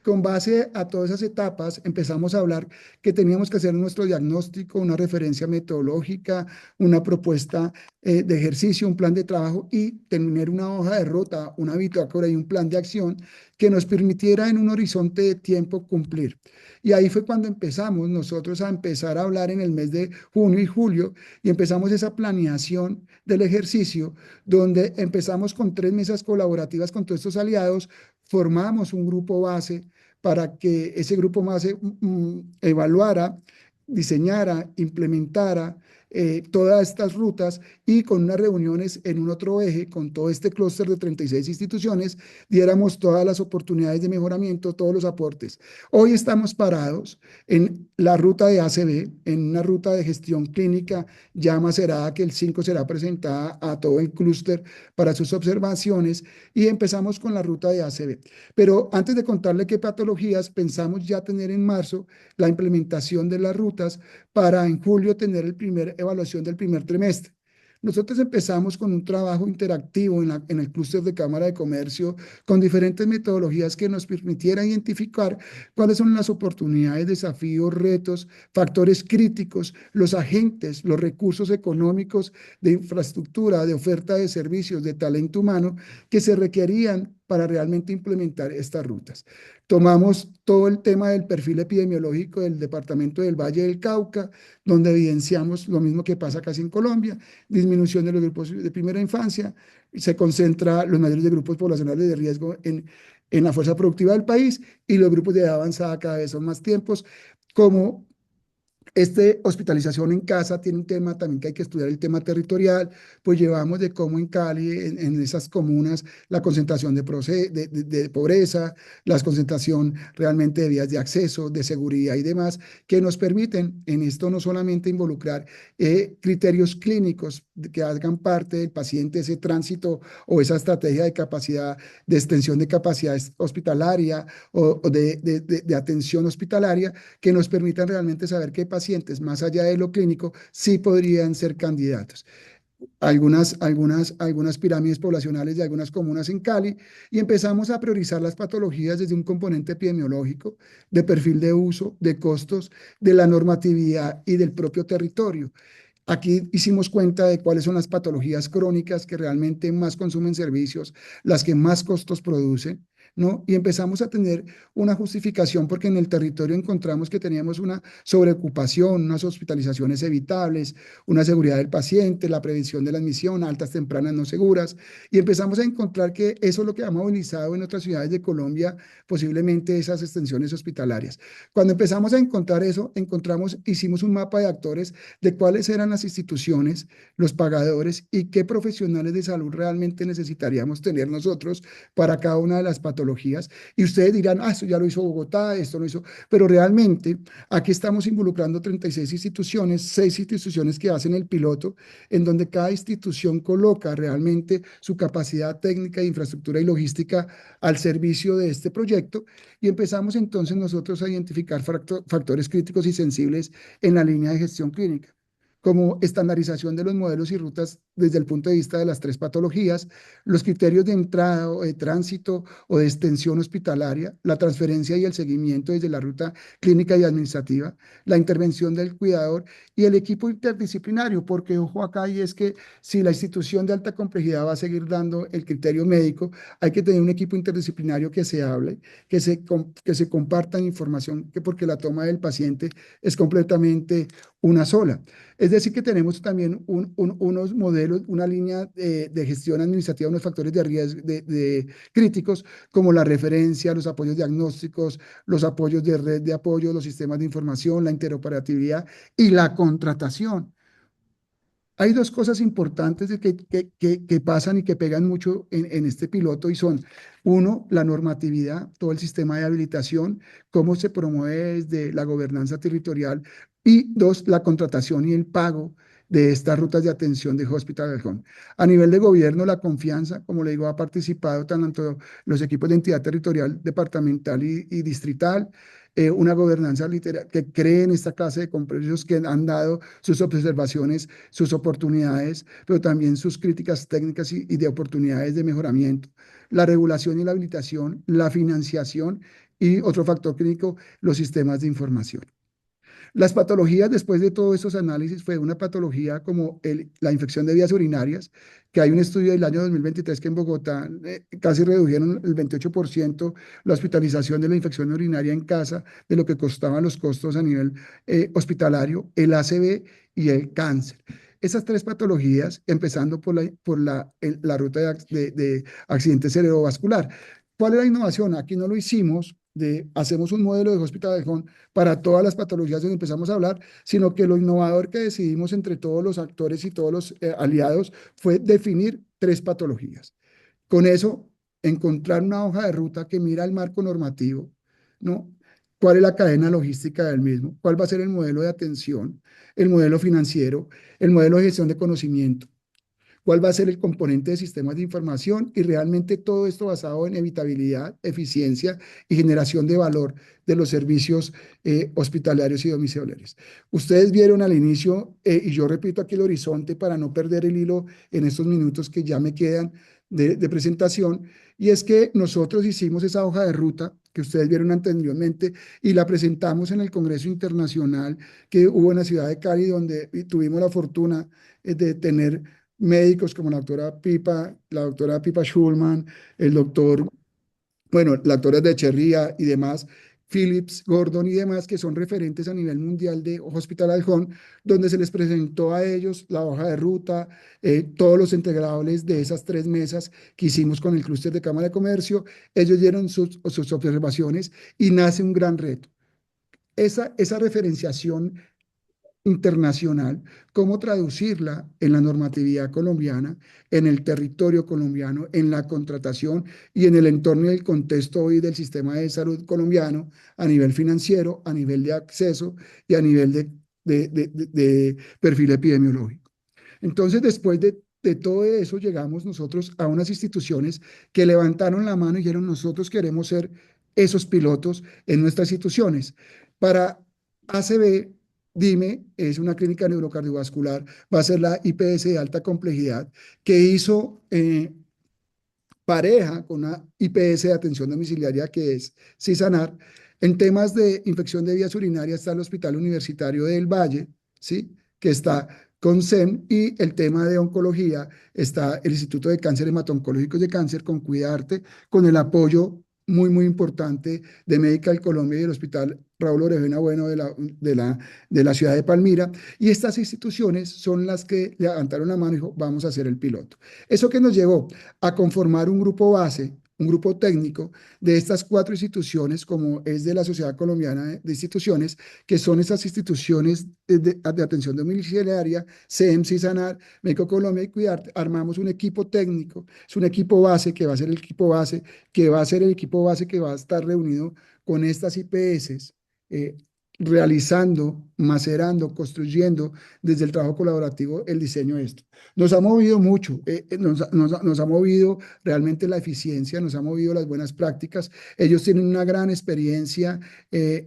Con base a todas esas etapas, empezamos a hablar que teníamos que hacer nuestro diagnóstico, una referencia metodológica, una propuesta de ejercicio, un plan de trabajo, y tener una hoja de ruta, una bitácora y un plan de acción que nos permitiera en un horizonte de tiempo cumplir. Y ahí fue cuando empezamos nosotros a empezar a hablar en el mes de junio y julio, y empezamos esa planeación del ejercicio, donde empezamos con 3 mesas colaborativas con todos estos aliados. Formamos un grupo base para que ese grupo base evaluara, diseñara, implementara todas estas rutas y con unas reuniones en un otro eje, con todo este clúster de 36 instituciones, diéramos todas las oportunidades de mejoramiento, todos los aportes. Hoy estamos parados en la ruta de ACB, en una ruta de gestión clínica ya macerada, que el 5 será presentada a todo el clúster para sus observaciones, y empezamos con la ruta de ACB. Pero antes de contarle qué patologías, pensamos ya tener en marzo la implementación de las rutas para en julio tener el primer evaluación del primer trimestre. Nosotros empezamos con un trabajo interactivo en el clúster de Cámara de Comercio con diferentes metodologías que nos permitieran identificar cuáles son las oportunidades, desafíos, retos, factores críticos, los agentes, los recursos económicos de infraestructura, de oferta de servicios, de talento humano que se requerían para realmente implementar estas rutas. Tomamos todo el tema del perfil epidemiológico del departamento del Valle del Cauca, donde evidenciamos lo mismo que pasa casi en Colombia, disminución de los grupos de primera infancia, se concentra los mayores de grupos poblacionales de riesgo en la fuerza productiva del país, y los grupos de edad avanzada cada vez son más tiempos. Como hospitalización en casa tiene un tema también que hay que estudiar, el tema territorial, pues llevamos de cómo en Cali, en esas comunas, la concentración de pobreza, la concentración realmente de vías de acceso, de seguridad y demás, que nos permiten en esto no solamente involucrar criterios clínicos que hagan parte del paciente, ese tránsito o esa estrategia de capacidad, de extensión de capacidad hospitalaria o de atención hospitalaria, que nos permitan realmente saber qué pacientes, más allá de lo clínico, sí podrían ser candidatos. Algunas pirámides poblacionales de algunas comunas en Cali, y empezamos a priorizar las patologías desde un componente epidemiológico, de perfil de uso, de costos, de la normatividad y del propio territorio. Aquí hicimos cuenta de cuáles son las patologías crónicas que realmente más consumen servicios, las que más costos producen, ¿no? Y empezamos a tener una justificación porque en el territorio encontramos que teníamos una sobreocupación, unas hospitalizaciones evitables, una seguridad del paciente, la prevención de la admisión, altas tempranas no seguras, y empezamos a encontrar que eso es lo que ha movilizado en otras ciudades de Colombia, posiblemente esas extensiones hospitalarias. Cuando empezamos a encontrar eso, hicimos un mapa de actores de cuáles eran las instituciones, los pagadores y qué profesionales de salud realmente necesitaríamos tener nosotros para cada una de las patologías. Y ustedes dirán, esto ya lo hizo Bogotá, esto lo hizo, pero realmente aquí estamos involucrando 36 instituciones, 6 instituciones que hacen el piloto, en donde cada institución coloca realmente su capacidad técnica, infraestructura y logística al servicio de este proyecto, y empezamos entonces nosotros a identificar factores críticos y sensibles en la línea de gestión clínica, como estandarización de los modelos y rutas desde el punto de vista de las 3 patologías, los criterios de entrada o de tránsito o de extensión hospitalaria, la transferencia y el seguimiento desde la ruta clínica y administrativa, la intervención del cuidador y el equipo interdisciplinario, porque ojo acá, y es que si la institución de alta complejidad va a seguir dando el criterio médico, hay que tener un equipo interdisciplinario que se hable, que se compartan información, porque la toma del paciente es completamente una sola. Es decir, que tenemos también unos modelos, una línea de gestión administrativa, unos factores de riesgo críticos, como la referencia, los apoyos diagnósticos, los apoyos de red de apoyo, los sistemas de información, la interoperatividad y la contratación. Hay 2 cosas importantes que pasan y que pegan mucho en este piloto, y son, uno, la normatividad, todo el sistema de habilitación, cómo se promueve desde la gobernanza territorial, y 2, la contratación y el pago de estas rutas de atención de Hospital at Home. A nivel de gobierno, la confianza, como le digo, ha participado tanto los equipos de entidad territorial, departamental y distrital, una gobernanza literal que cree en esta clase de compromisos, que han dado sus observaciones, sus oportunidades, pero también sus críticas técnicas y de oportunidades de mejoramiento. La regulación y la habilitación, la financiación y otro factor crítico, los sistemas de información. Las patologías, después de todos estos análisis, fue una patología como la infección de vías urinarias, que hay un estudio del año 2023 que en Bogotá casi redujeron el 28% la hospitalización de la infección urinaria en casa, de lo que costaban los costos a nivel hospitalario, el ACV y el cáncer. Esas 3 patologías, empezando por la ruta de accidente cerebrovascular. ¿Cuál es la innovación? Aquí no lo hicimos hacemos un modelo de hospital at home para todas las patologías donde empezamos a hablar, sino que lo innovador que decidimos entre todos los actores y todos los aliados fue definir 3 patologías. Con eso, encontrar una hoja de ruta que mira el marco normativo, ¿no? ¿Cuál es la cadena logística del mismo? ¿Cuál va a ser el modelo de atención, el modelo financiero, el modelo de gestión de conocimiento? ¿Cuál va a ser el componente de sistemas de información? Y realmente todo esto basado en evitabilidad, eficiencia y generación de valor de los servicios hospitalarios y domiciliarios. Ustedes vieron al inicio, y yo repito aquí el horizonte para no perder el hilo en estos minutos que ya me quedan de presentación, y es que nosotros hicimos esa hoja de ruta que ustedes vieron anteriormente y la presentamos en el Congreso Internacional que hubo en la ciudad de Cali, donde tuvimos la fortuna de tener médicos como la doctora Pipa Schulman, el doctor, bueno, la doctora de Echeverría y demás, Phillips, Gordon y demás, que son referentes a nivel mundial de Hospital at Home, donde se les presentó a ellos la hoja de ruta, todos los integrables de esas 3 mesas que hicimos con el clúster de Cámara de Comercio. Ellos dieron sus observaciones y nace un gran reto. Esa referenciación internacional, cómo traducirla en la normatividad colombiana, en el territorio colombiano, en la contratación y en el entorno y el contexto hoy del sistema de salud colombiano a nivel financiero, a nivel de acceso y a nivel de perfil epidemiológico. Entonces, después de todo eso, llegamos nosotros a unas instituciones que levantaron la mano y dijeron, nosotros queremos ser esos pilotos en nuestras instituciones. Para ACB, Dime, es una clínica neurocardiovascular, va a ser la IPS de alta complejidad, que hizo pareja con una IPS de atención domiciliaria que es CISANAR. En temas de infección de vías urinarias está el Hospital Universitario del Valle, ¿sí? Que está con SEM, y el tema de oncología está el Instituto de Cáncer Hemato-Oncológicos de Cáncer con Cuidarte, con el apoyo muy importante de Medical Colombia y del Hospital Raúl Orejena Bueno de la ciudad de Palmira. Y estas instituciones son las que levantaron la mano y dijo, vamos a hacer el piloto. ¿Eso que nos llevó? A conformar un grupo base, un grupo técnico de estas 4 instituciones, como es de la Sociedad Colombiana de Instituciones, que son esas instituciones de atención domiciliaria, CEM, CISANAR, Médico Colombia y Cuidarte. Armamos un equipo técnico, es un equipo base que va a ser el equipo base, que va a ser el equipo base que va a estar reunido con estas IPS, realizando, macerando, construyendo desde el trabajo colaborativo el diseño de esto. Nos ha movido mucho, nos ha movido realmente la eficiencia, nos ha movido las buenas prácticas. Ellos tienen una gran experiencia,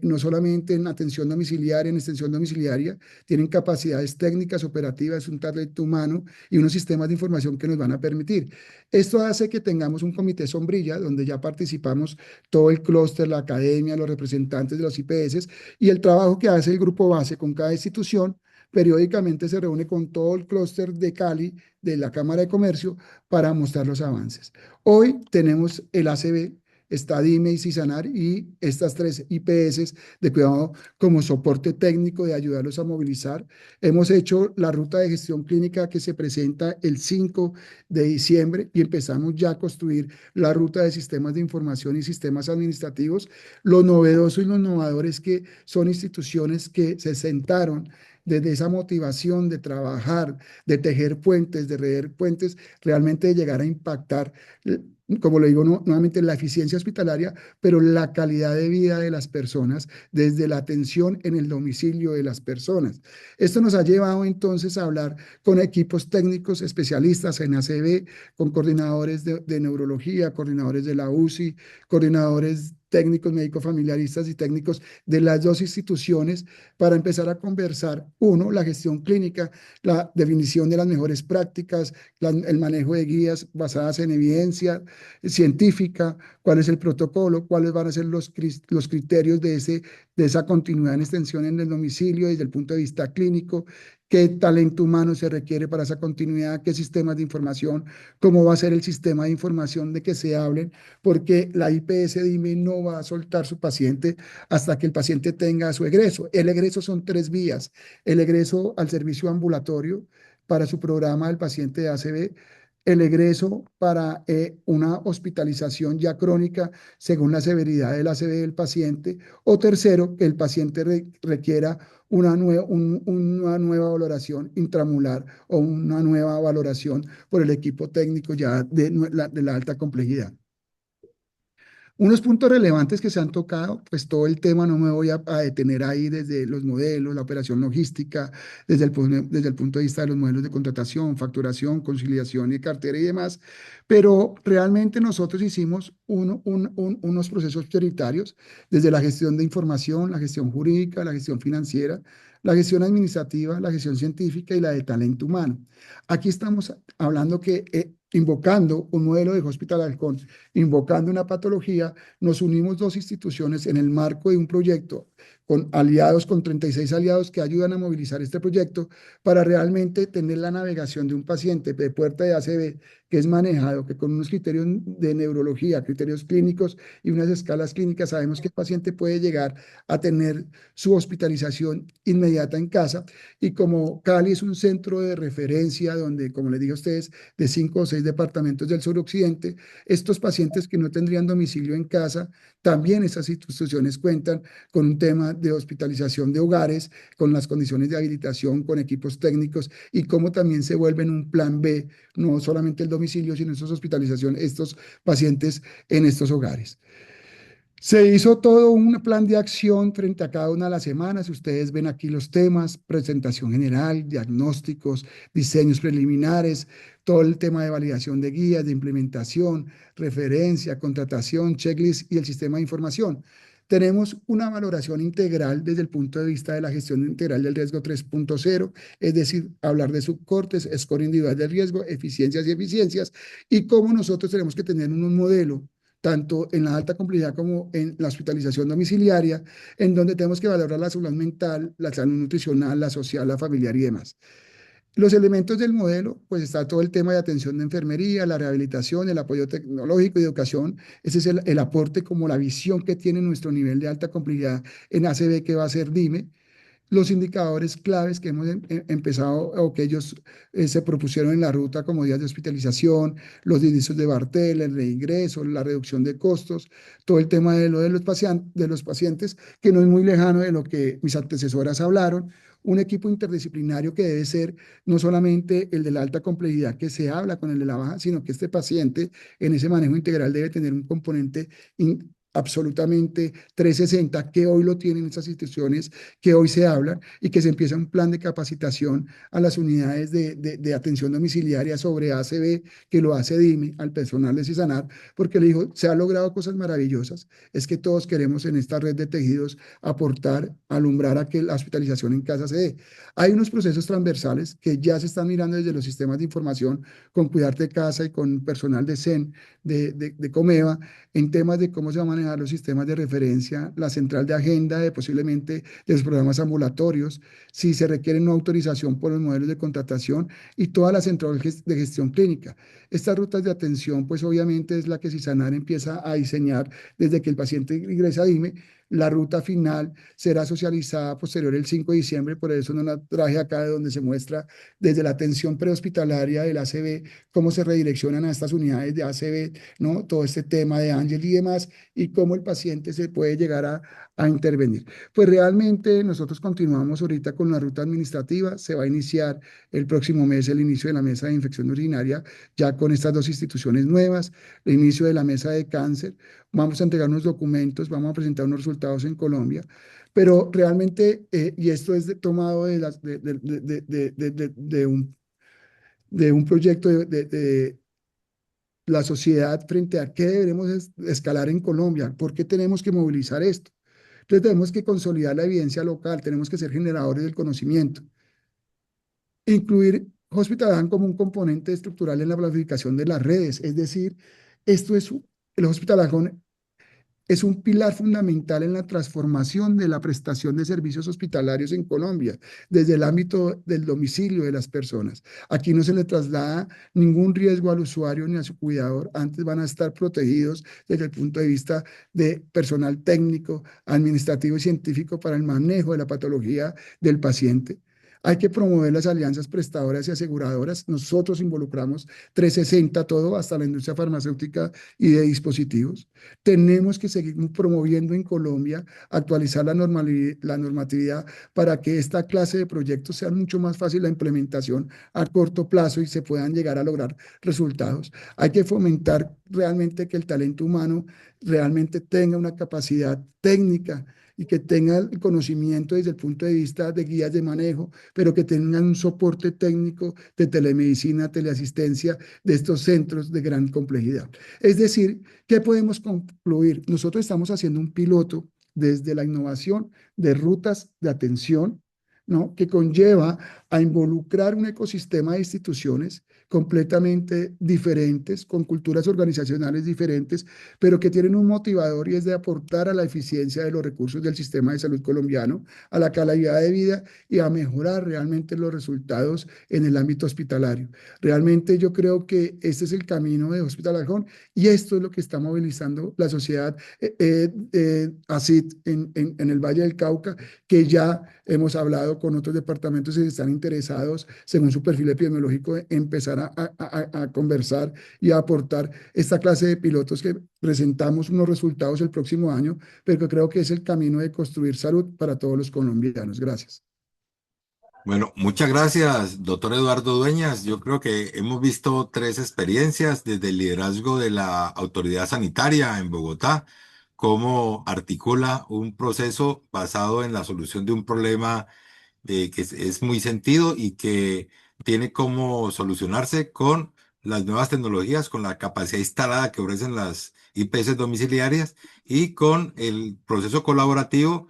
no solamente en atención domiciliaria, en extensión domiciliaria, tienen capacidades técnicas, operativas, un talento humano y unos sistemas de información que nos van a permitir. Esto hace que tengamos un comité sombrilla donde ya participamos todo el clúster, la academia, los representantes de los IPS, y el trabajo que hace el grupo base con cada institución. Periódicamente se reúne con todo el clúster de Cali, de la Cámara de Comercio, para mostrar los avances. Hoy tenemos el ACB, está DIME y CISANAR y estas 3 IPS de cuidado como soporte técnico de ayudarlos a movilizar. Hemos hecho la ruta de gestión clínica que se presenta el 5 de diciembre y empezamos ya a construir la ruta de sistemas de información y sistemas administrativos. Lo novedoso y lo innovador es que son instituciones que se sentaron desde esa motivación de trabajar, de tejer puentes, de rever puentes, realmente de llegar a impactar, como le digo nuevamente, la eficiencia hospitalaria, pero la calidad de vida de las personas, desde la atención en el domicilio de las personas. Esto nos ha llevado entonces a hablar con equipos técnicos especialistas en ACB, con coordinadores de neurología, coordinadores de la UCI, coordinadores técnicos, médicos familiaristas y técnicos de las 2 instituciones para empezar a conversar, uno, la gestión clínica, la definición de las mejores prácticas, el manejo de guías basadas en evidencia científica, cuál es el protocolo, cuáles van a ser los criterios de esa continuidad en extensión en el domicilio desde el punto de vista clínico, qué talento humano se requiere para esa continuidad, qué sistemas de información, cómo va a ser el sistema de información de que se hablen, porque la IPS DIME no va a soltar su paciente hasta que el paciente tenga su egreso. El egreso son 3 vías. El egreso al servicio ambulatorio para su programa del paciente de ACV, el egreso para una hospitalización ya crónica según la severidad del ACV del paciente, o tercero, que el paciente requiera una nueva valoración intramural o una nueva valoración por el equipo técnico ya de la alta complejidad. Unos puntos relevantes que se han tocado, pues todo el tema no me voy a detener ahí desde los modelos, la operación logística, desde el punto de vista de los modelos de contratación, facturación, conciliación y cartera y demás, pero realmente nosotros hicimos unos procesos prioritarios desde la gestión de información, la gestión jurídica, la gestión financiera, la gestión administrativa, la gestión científica y la de talento humano. Aquí estamos hablando que invocando un modelo de Hospital Halcón, invocando una patología, nos unimos dos instituciones en el marco de un proyecto con aliados, con 36 aliados que ayudan a movilizar este proyecto para realmente tener la navegación de un paciente de puerta de ACV que es manejado, que con unos criterios de neurología, criterios clínicos y unas escalas clínicas, sabemos que el paciente puede llegar a tener su hospitalización inmediata en casa. Y como Cali es un centro de referencia donde, como les dije a ustedes, de 5 o 6 departamentos del suroccidente, estos pacientes que no tendrían domicilio en casa, también esas instituciones cuentan con un tema de hospitalización de hogares, con las condiciones de habilitación, con equipos técnicos y cómo también se vuelven un plan B, no solamente el domicilio, sino estas hospitalización, estos pacientes en estos hogares. Se hizo todo un plan de acción frente a cada una de las semanas. Ustedes ven aquí los temas: presentación general, diagnósticos, diseños preliminares, todo el tema de validación de guías, de implementación, referencia, contratación, checklist y el sistema de información. Tenemos una valoración integral desde el punto de vista de la gestión integral del riesgo 3.0, es decir, hablar de subcortes, score individual del riesgo, eficiencias y eficiencias, y cómo nosotros tenemos que tener un modelo tanto en la alta complejidad como en la hospitalización domiciliaria, en donde tenemos que valorar la salud mental, la salud nutricional, la social, la familiar y demás. Los elementos del modelo, pues está todo el tema de atención de enfermería, la rehabilitación, el apoyo tecnológico y educación. Ese es el aporte como la visión que tiene nuestro nivel de alta complejidad en ACV que va a ser DIME. Los indicadores claves que hemos empezado o que ellos se propusieron en la ruta como días de hospitalización, los índices de Bartel, el reingreso, la reducción de costos, todo el tema de lo de los pacientes, que no es muy lejano de lo que mis antecesoras hablaron. Un equipo interdisciplinario que debe ser no solamente el de la alta complejidad que se habla con el de la baja, sino que este paciente en ese manejo integral debe tener un componente absolutamente 360, que hoy lo tienen esas instituciones, que hoy se hablan, y que se empieza un plan de capacitación a las unidades de atención domiciliaria sobre ACV, que lo hace DIME, al personal de CISANAR, porque le dijo, se han logrado cosas maravillosas, es que todos queremos en esta red de tejidos aportar, alumbrar a que la hospitalización en casa se dé. Hay unos procesos transversales que ya se están mirando desde los sistemas de información con Cuidarte Casa y con personal de CEN, de Comeva, en temas de cómo se van a manejar los sistemas de referencia, la central de agenda de posiblemente de los programas ambulatorios, si se requiere una autorización por los modelos de contratación y toda la central de gestión clínica. Estas rutas de atención, pues obviamente es la que CISANAR empieza a diseñar desde que el paciente ingresa a DIME. La ruta final será socializada posterior el 5 de diciembre, por eso no la traje acá, de donde se muestra desde la atención prehospitalaria del ACV, cómo se redireccionan a estas unidades de ACV, ¿no? Todo este tema de Ángel y demás, y cómo el paciente se puede llegar a intervenir. Pues realmente nosotros continuamos ahorita con la ruta administrativa. Se va a iniciar el próximo mes el inicio de la mesa de infección urinaria, ya con estas dos instituciones nuevas, el inicio de la mesa de cáncer. Vamos a entregar unos documentos, vamos a presentar unos resultados en Colombia, pero realmente, y esto es tomado de un proyecto de la sociedad frente a qué deberemos escalar en Colombia, por qué tenemos que movilizar esto. Entonces tenemos que consolidar la evidencia local, tenemos que ser generadores del conocimiento, incluir Hospital como un componente estructural en la planificación de las redes, es decir, el Hospital es un pilar fundamental en la transformación de la prestación de servicios hospitalarios en Colombia, desde el ámbito del domicilio de las personas. Aquí no se le traslada ningún riesgo al usuario ni a su cuidador, antes van a estar protegidos desde el punto de vista de personal técnico, administrativo y científico para el manejo de la patología del paciente. Hay que promover las alianzas prestadoras y aseguradoras. Nosotros involucramos 360 todo, hasta la industria farmacéutica y de dispositivos. Tenemos que seguir promoviendo en Colombia, actualizar la normatividad para que esta clase de proyectos sean mucho más fácil la implementación a corto plazo y se puedan llegar a lograr resultados. Hay que fomentar realmente que el talento humano realmente tenga una capacidad técnica y que tenga el conocimiento desde el punto de vista de guías de manejo, pero que tengan un soporte técnico de telemedicina, teleasistencia de estos centros de gran complejidad. Es decir, ¿qué podemos concluir? Nosotros estamos haciendo un piloto desde la innovación de rutas de atención, ¿no? Que conlleva a involucrar un ecosistema de instituciones completamente diferentes, con culturas organizacionales diferentes, pero que tienen un motivador y es de aportar a la eficiencia de los recursos del sistema de salud colombiano, a la calidad de vida y a mejorar realmente los resultados en el ámbito hospitalario. Realmente yo creo que este es el camino de Hospital Arjón y esto es lo que está movilizando la sociedad ACID en el Valle del Cauca, que ya hemos hablado con otros departamentos y están interesados, según su perfil epidemiológico, en empezar a conversar y a aportar esta clase de pilotos que presentamos unos resultados el próximo año, pero que creo que es el camino de construir salud para todos los colombianos. Gracias. Bueno, muchas gracias, doctor Eduardo Dueñas. Yo creo que hemos visto tres experiencias desde el liderazgo de la autoridad sanitaria en Bogotá, cómo articula un proceso basado en la solución de un problema que es muy sentido y que tiene cómo solucionarse con las nuevas tecnologías, con la capacidad instalada que ofrecen las IPS domiciliarias y con el proceso colaborativo.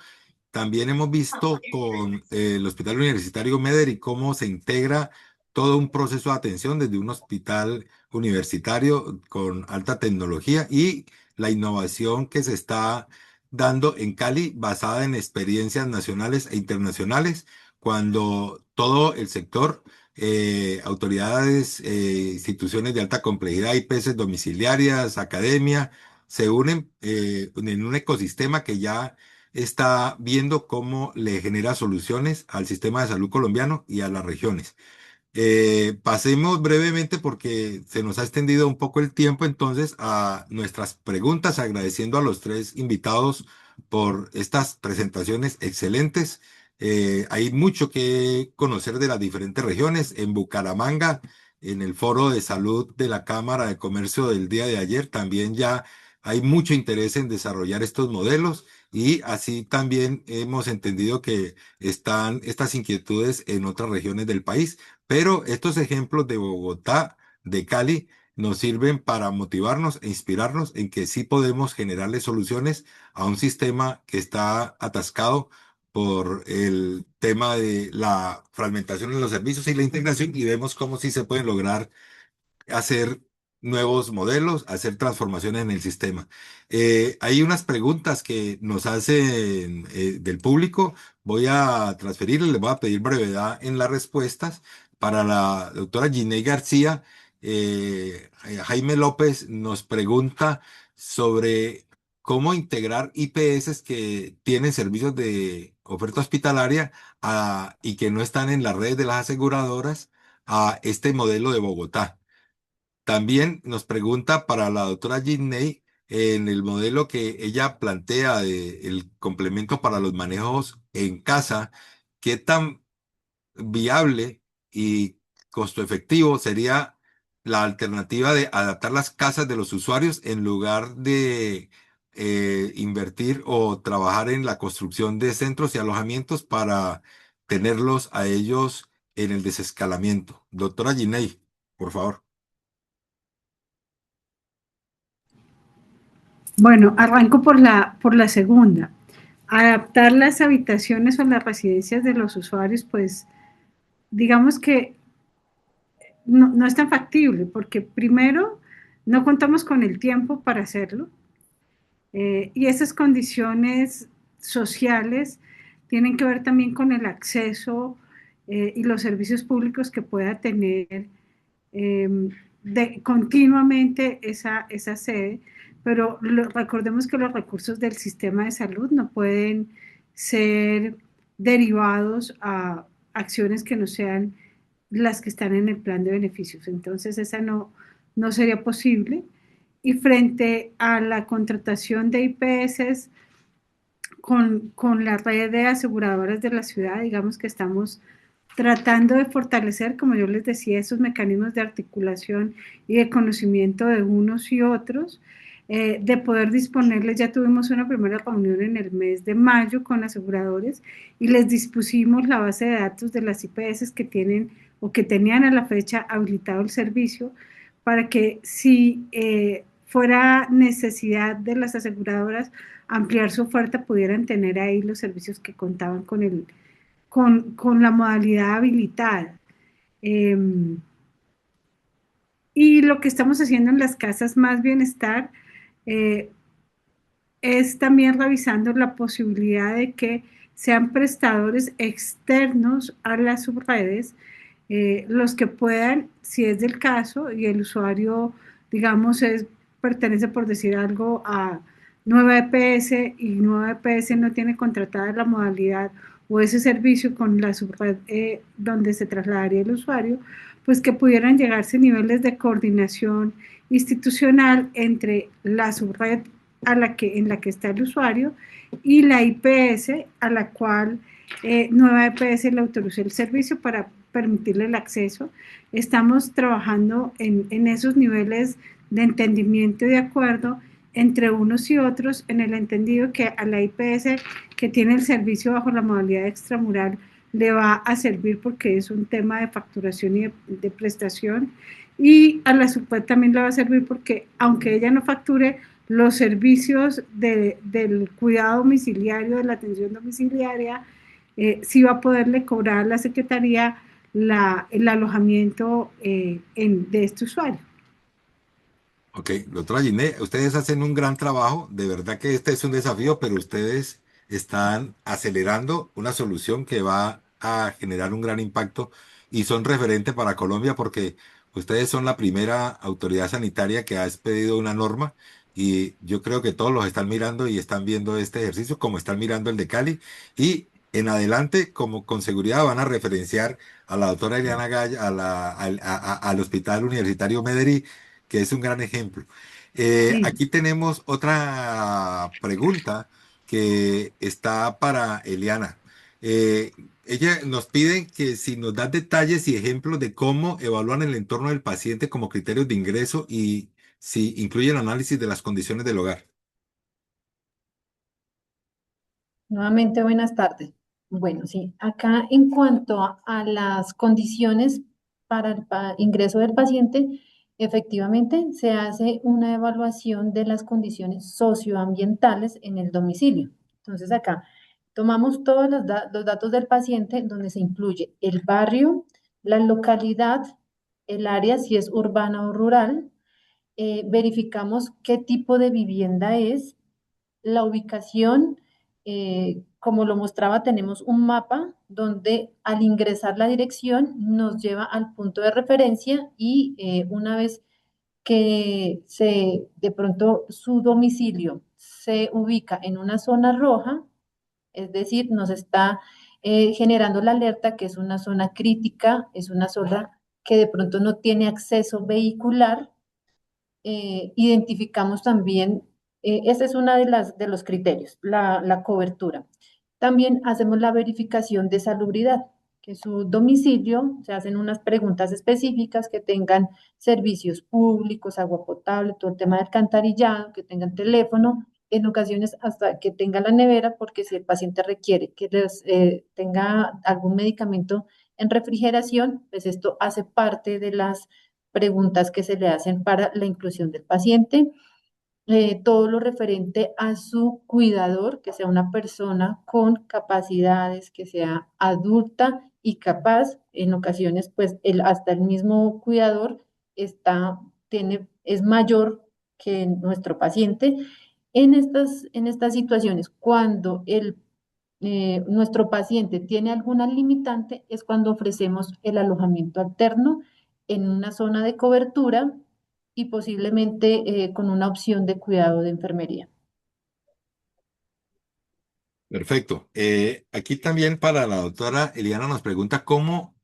También hemos visto con el Hospital Universitario Mederi cómo se integra todo un proceso de atención desde un hospital universitario con alta tecnología y la innovación que se está dando en Cali basada en experiencias nacionales e internacionales, cuando todo el sector, autoridades, instituciones de alta complejidad, IPS domiciliarias, academia, se unen en un ecosistema que ya está viendo cómo le genera soluciones al sistema de salud colombiano y a las regiones. Pasemos brevemente porque se nos ha extendido un poco el tiempo entonces a nuestras preguntas, agradeciendo a los tres invitados por estas presentaciones excelentes. Hay mucho que conocer de las diferentes regiones. En Bucaramanga, en el Foro de Salud de la Cámara de Comercio del día de ayer, también ya hay mucho interés en desarrollar estos modelos y así también hemos entendido que están estas inquietudes en otras regiones del país. Pero estos ejemplos de Bogotá, de Cali, nos sirven para motivarnos e inspirarnos en que sí podemos generarle soluciones a un sistema que está atascado por el tema de la fragmentación en los servicios y la integración y vemos cómo sí se pueden lograr hacer nuevos modelos, hacer transformaciones en el sistema. Hay unas preguntas que nos hacen del público. Voy a transferirles, les voy a pedir brevedad en las respuestas. Para la doctora Giney García, Jaime López nos pregunta sobre cómo integrar IPS que tienen servicios de oferta hospitalaria y que no están en las redes de las aseguradoras a este modelo de Bogotá. También nos pregunta para la doctora Ginney, en el modelo que ella plantea de el complemento para los manejos en casa, ¿qué tan viable y costo efectivo sería la alternativa de adaptar las casas de los usuarios en lugar de invertir o trabajar en la construcción de centros y alojamientos para tenerlos a ellos en el desescalamiento? Doctora Ginney, por favor. Bueno, arranco por la segunda. Adaptar las habitaciones o las residencias de los usuarios, pues digamos que no es tan factible, porque primero no contamos con el tiempo para hacerlo, y esas condiciones sociales tienen que ver también con el acceso y los servicios públicos que pueda tener continuamente esa sede, pero recordemos que los recursos del sistema de salud no pueden ser derivados acciones que no sean las que están en el plan de beneficios. Entonces, esa no sería posible. Y frente a la contratación de IPS con la red de aseguradoras de la ciudad, digamos que estamos tratando de fortalecer, como yo les decía, esos mecanismos de articulación y de conocimiento de unos y otros, de poder disponerles. Ya tuvimos una primera reunión en el mes de mayo con aseguradores y les dispusimos la base de datos de las IPS que tienen o que tenían a la fecha habilitado el servicio para que si fuera necesidad de las aseguradoras ampliar su oferta, pudieran tener ahí los servicios que contaban con la modalidad habilitada. Eh, y lo que estamos haciendo en las casas más bienestar eh, es también revisando la posibilidad de que sean prestadores externos a las subredes los que puedan, si es del caso, y el usuario, digamos, pertenece, por decir algo, a Nueva EPS y Nueva EPS no tiene contratada la modalidad o ese servicio con la subred donde se trasladaría el usuario, pues que pudieran llegarse niveles de coordinación institucional entre la subred en la que está el usuario y la IPS a la cual Nueva EPS le autorizó el servicio para permitirle el acceso. Estamos trabajando en esos niveles de entendimiento y de acuerdo entre unos y otros, en el entendido que a la IPS que tiene el servicio bajo la modalidad extramural le va a servir porque es un tema de facturación y de prestación, y a la SUPET también le va a servir porque aunque ella no facture, los servicios del cuidado domiciliario, de la atención domiciliaria, sí va a poderle cobrar a la Secretaría el alojamiento de este usuario. Ok, doctora Giné, ustedes hacen un gran trabajo, de verdad que este es un desafío, pero ustedes están acelerando una solución que va a generar un gran impacto y son referentes para Colombia porque ustedes son la primera autoridad sanitaria que ha expedido una norma y yo creo que todos los están mirando y están viendo este ejercicio como están mirando el de Cali y en adelante, como con seguridad van a referenciar a la doctora Eliana Gaya, al Hospital Universitario Medellín, que es un gran ejemplo. Sí. Aquí tenemos otra pregunta que está para Eliana. Eh, Ella nos pide que si nos da detalles y ejemplos de cómo evalúan el entorno del paciente como criterios de ingreso y si incluyen análisis de las condiciones del hogar. Nuevamente, buenas tardes. Bueno, sí, acá en cuanto a las condiciones para el ingreso del paciente, efectivamente se hace una evaluación de las condiciones socioambientales en el domicilio. Entonces, acá tomamos todos los datos del paciente donde se incluye el barrio, la localidad, el área, si es urbana o rural, verificamos qué tipo de vivienda es, la ubicación, como lo mostraba, tenemos un mapa donde al ingresar la dirección nos lleva al punto de referencia y una vez que de pronto su domicilio se ubica en una zona roja, es decir, nos está generando la alerta que es una zona crítica, es una zona que de pronto no tiene acceso vehicular. Identificamos también, esa es una de los criterios, la cobertura. También hacemos la verificación de salubridad, que su domicilio, se hacen unas preguntas específicas que tengan servicios públicos, agua potable, todo el tema de alcantarillado, que tengan teléfono, en ocasiones hasta que tenga la nevera, porque si el paciente requiere que tenga algún medicamento en refrigeración, pues esto hace parte de las preguntas que se le hacen para la inclusión del paciente, todo lo referente a su cuidador, que sea una persona con capacidades, que sea adulta y capaz. En ocasiones, pues hasta el mismo cuidador es mayor que nuestro paciente. En estas situaciones, cuando nuestro paciente tiene alguna limitante, es cuando ofrecemos el alojamiento alterno en una zona de cobertura y posiblemente con una opción de cuidado de enfermería. Perfecto. Aquí también para la doctora Eliana nos pregunta cómo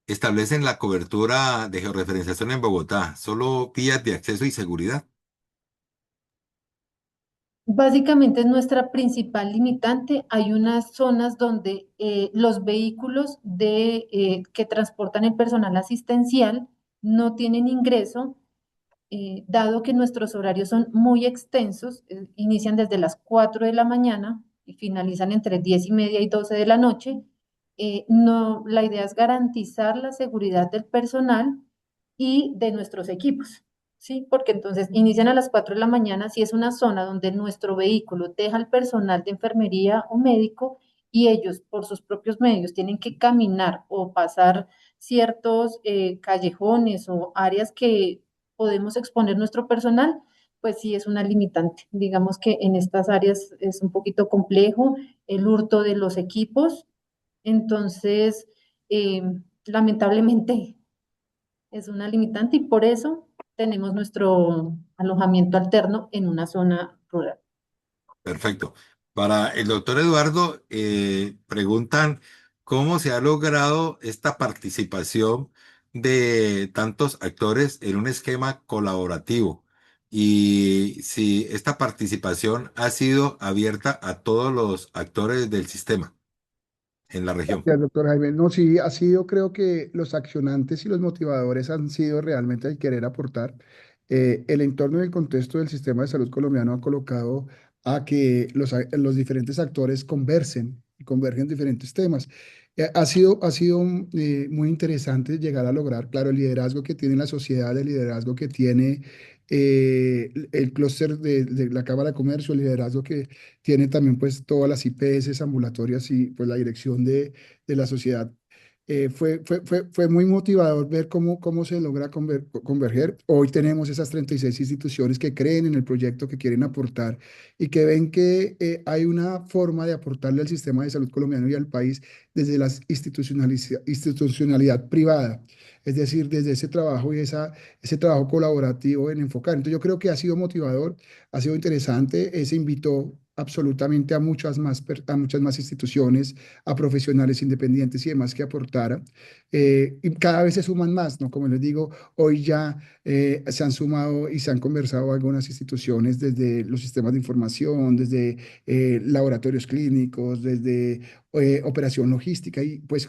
establecen la cobertura de georreferenciación en Bogotá. ¿Solo vías de acceso y seguridad? Básicamente es nuestra principal limitante. Hay unas zonas donde los vehículos que transportan el personal asistencial no tienen ingreso, dado que nuestros horarios son muy extensos, inician desde las 4 de la mañana y finalizan entre 10:30 y 12 de la noche. No, la idea es garantizar la seguridad del personal y de nuestros equipos, ¿sí? Porque entonces inician a las 4 de la mañana si es una zona donde nuestro vehículo deja al personal de enfermería o médico y ellos por sus propios medios tienen que caminar o pasar ciertos callejones o áreas que podemos exponer nuestro personal, pues sí es una limitante. Digamos que en estas áreas es un poquito complejo el hurto de los equipos, entonces eh, lamentablemente es una limitante y por eso tenemos nuestro alojamiento alterno en una zona rural. Perfecto. Para el doctor Eduardo, preguntan cómo se ha logrado esta participación de tantos actores en un esquema colaborativo y si esta participación ha sido abierta a todos los actores del sistema en la región. Gracias, doctor Jaime. No, sí, ha sido, creo que los accionantes y los motivadores han sido realmente el querer aportar. El entorno y el contexto del sistema de salud colombiano ha colocado a que los diferentes actores conversen y convergen diferentes temas. Ha sido muy interesante llegar a lograr, claro, el liderazgo que tiene la sociedad, el liderazgo que tiene el clúster de la Cámara de Comercio, el liderazgo que tiene también pues todas las IPS ambulatorias y pues la dirección de la sociedad. Fue muy motivador ver cómo se logra converger. Hoy tenemos esas 36 instituciones que creen en el proyecto, que quieren aportar y que ven que hay una forma de aportarle al sistema de salud colombiano y al país desde la institucionalidad privada, es decir, desde ese trabajo y ese trabajo colaborativo en enfocar. Entonces yo creo que ha sido motivador, ha sido interesante, se invitó absolutamente a muchas más instituciones, a profesionales independientes y demás que aportaran. Y cada vez se suman más, ¿no? Como les digo, hoy ya se han sumado y se han conversado algunas instituciones desde los sistemas de información, desde laboratorios clínicos, desde operación logística y pues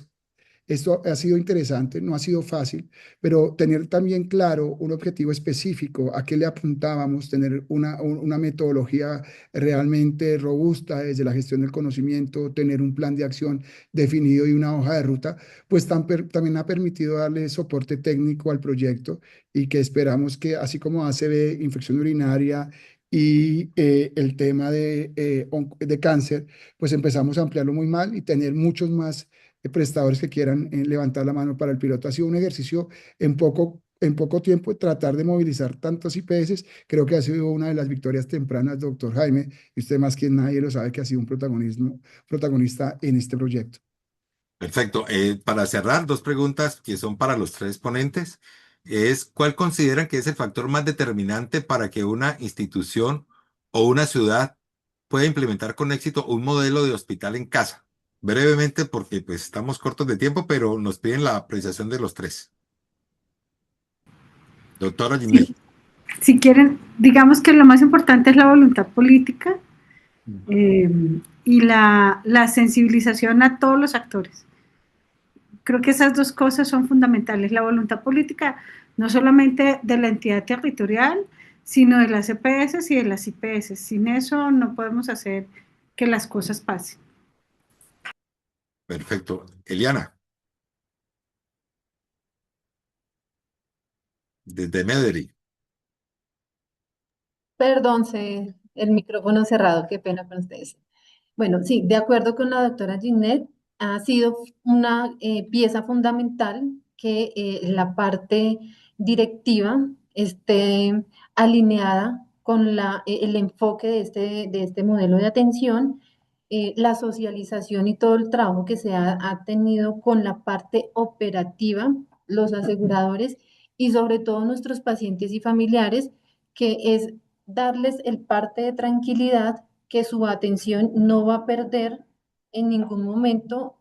esto ha sido interesante, no ha sido fácil, pero tener también claro un objetivo específico, a qué le apuntábamos, tener una metodología realmente robusta desde la gestión del conocimiento, tener un plan de acción definido y una hoja de ruta, pues también ha permitido darle soporte técnico al proyecto y que esperamos que, así como ACV, infección urinaria, y el tema de cáncer, pues empezamos a ampliarlo muy mal y tener muchos más prestadores que quieran levantar la mano para el piloto. Ha sido un ejercicio en poco tiempo, tratar de movilizar tantos IPS, creo que ha sido una de las victorias tempranas, doctor Jaime, y usted más que nadie lo sabe que ha sido un protagonista en este proyecto. Perfecto. Para cerrar, dos preguntas que son para los tres ponentes. ¿Cuál consideran que es el factor más determinante para que una institución o una ciudad pueda implementar con éxito un modelo de hospital en casa? Brevemente, porque pues estamos cortos de tiempo, pero nos piden la apreciación de los tres. Doctora Ginette. Sí, si quieren, digamos que lo más importante es la voluntad política eh, y la sensibilización a todos los actores. Creo que esas dos cosas son fundamentales, la voluntad política no solamente de la entidad territorial, sino de las EPS y de las IPS. Sin eso no podemos hacer que las cosas pasen. Perfecto. Eliana, desde Medellín. Perdón, el micrófono cerrado, qué pena con ustedes. Bueno, sí, de acuerdo con la doctora Ginette, ha sido una pieza fundamental que la parte directiva esté alineada con el enfoque de este modelo de atención, la socialización y todo el trabajo que se ha tenido con la parte operativa, los aseguradores y sobre todo nuestros pacientes y familiares, que es darles el parte de tranquilidad que su atención no va a perder en ningún momento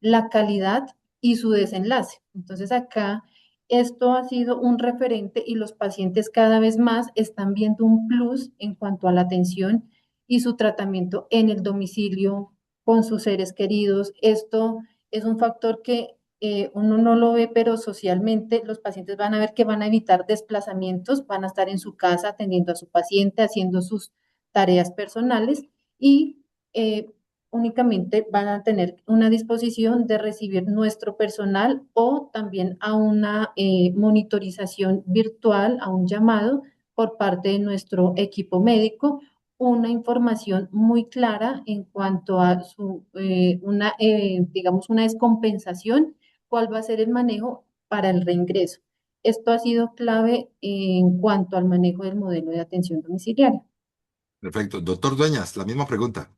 la calidad y su desenlace. Entonces acá esto ha sido un referente y los pacientes cada vez más están viendo un plus en cuanto a la atención y su tratamiento en el domicilio con sus seres queridos. Esto es un factor que uno no lo ve, pero socialmente los pacientes van a ver que van a evitar desplazamientos, van a estar en su casa atendiendo a su paciente, haciendo sus tareas personales y únicamente van a tener una disposición de recibir nuestro personal o también a una monitorización virtual, a un llamado por parte de nuestro equipo médico, una información muy clara en cuanto a digamos, una descompensación, cuál va a ser el manejo para el reingreso. Esto ha sido clave en cuanto al manejo del modelo de atención domiciliaria. Perfecto. Doctor Dueñas, la misma pregunta.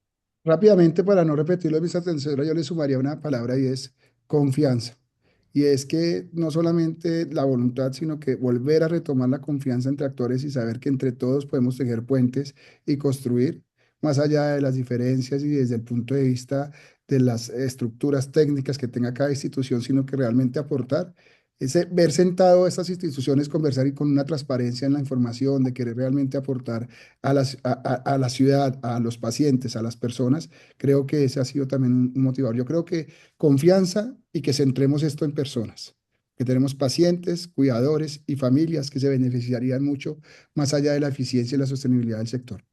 Rápidamente, para no repetirlo, mis atenciones, yo le sumaría una palabra y es confianza. Y es que no solamente la voluntad, sino que volver a retomar la confianza entre actores y saber que entre todos podemos tejer puentes y construir, más allá de las diferencias y desde el punto de vista de las estructuras técnicas que tenga cada institución, sino que realmente aportar. Ese, ver sentado estas instituciones, conversar y con una transparencia en la información, de querer realmente aportar a la ciudad, a los pacientes, a las personas, creo que ese ha sido también un motivador. Yo creo que confianza y que centremos esto en personas, que tenemos pacientes, cuidadores y familias que se beneficiarían mucho más allá de la eficiencia y la sostenibilidad del sector.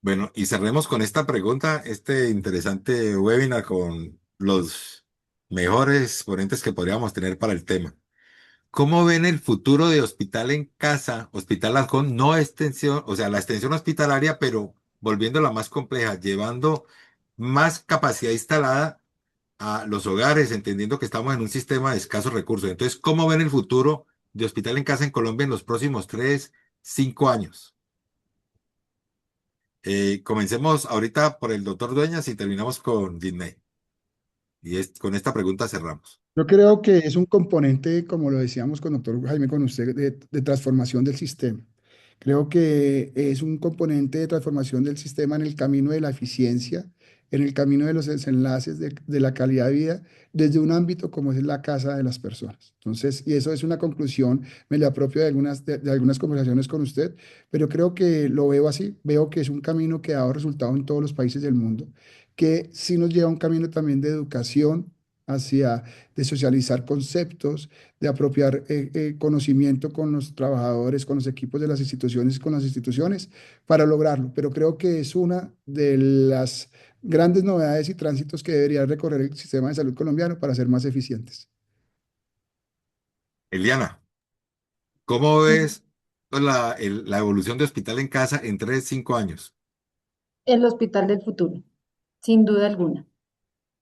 Bueno, y cerremos con esta pregunta, este interesante webinar con los mejores ponentes que podríamos tener para el tema. ¿Cómo ven el futuro de hospital en casa, hospital at home, no extensión, o sea, la extensión hospitalaria, pero volviéndola más compleja, llevando más capacidad instalada a los hogares, entendiendo que estamos en un sistema de escasos recursos? Entonces, ¿cómo ven el futuro de hospital en casa en Colombia en los próximos 3, 5 años? Comencemos ahorita por el doctor Dueñas y terminamos con Disney. Con esta pregunta cerramos. Yo creo que es un componente, como lo decíamos con doctor Jaime, con usted, de transformación del sistema. Creo que es un componente de transformación del sistema en el camino de la eficiencia, en el camino de los desenlaces de la calidad de vida, desde un ámbito como es la casa de las personas. Entonces, y eso es una conclusión, me la apropio de algunas conversaciones con usted, pero creo que lo veo así, veo que es un camino que ha dado resultado en todos los países del mundo, que sí nos lleva a un camino también de educación hacia de socializar conceptos, de apropiar conocimiento con los trabajadores, con los equipos de las instituciones, con las instituciones, para lograrlo. Pero creo que es una de las grandes novedades y tránsitos que debería recorrer el sistema de salud colombiano para ser más eficientes. Eliana, ¿cómo ves la evolución de hospital en casa en 3, 5 años? El hospital del futuro, sin duda alguna.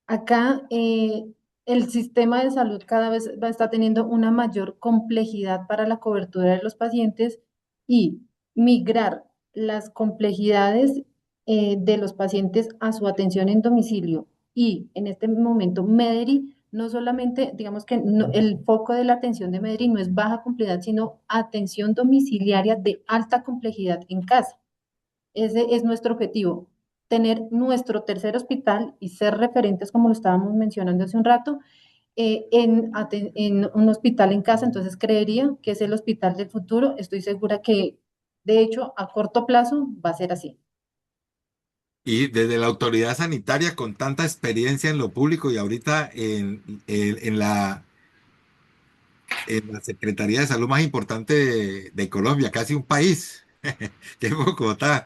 Acá el sistema de salud cada vez va a estar teniendo una mayor complejidad para la cobertura de los pacientes y migrar las complejidades de los pacientes a su atención en domicilio. Y en este momento, Mederi, no solamente, digamos que el foco de la atención de Mederi no es baja complejidad, sino atención domiciliaria de alta complejidad en casa. Ese es nuestro objetivo, tener nuestro tercer hospital y ser referentes, como lo estábamos mencionando hace un rato, en un hospital en casa. Entonces creería que es el hospital del futuro. Estoy segura que, de hecho, a corto plazo va a ser así. Y desde la autoridad sanitaria, con tanta experiencia en lo público y ahorita en la Secretaría de Salud más importante de Colombia, casi un país, que es Bogotá,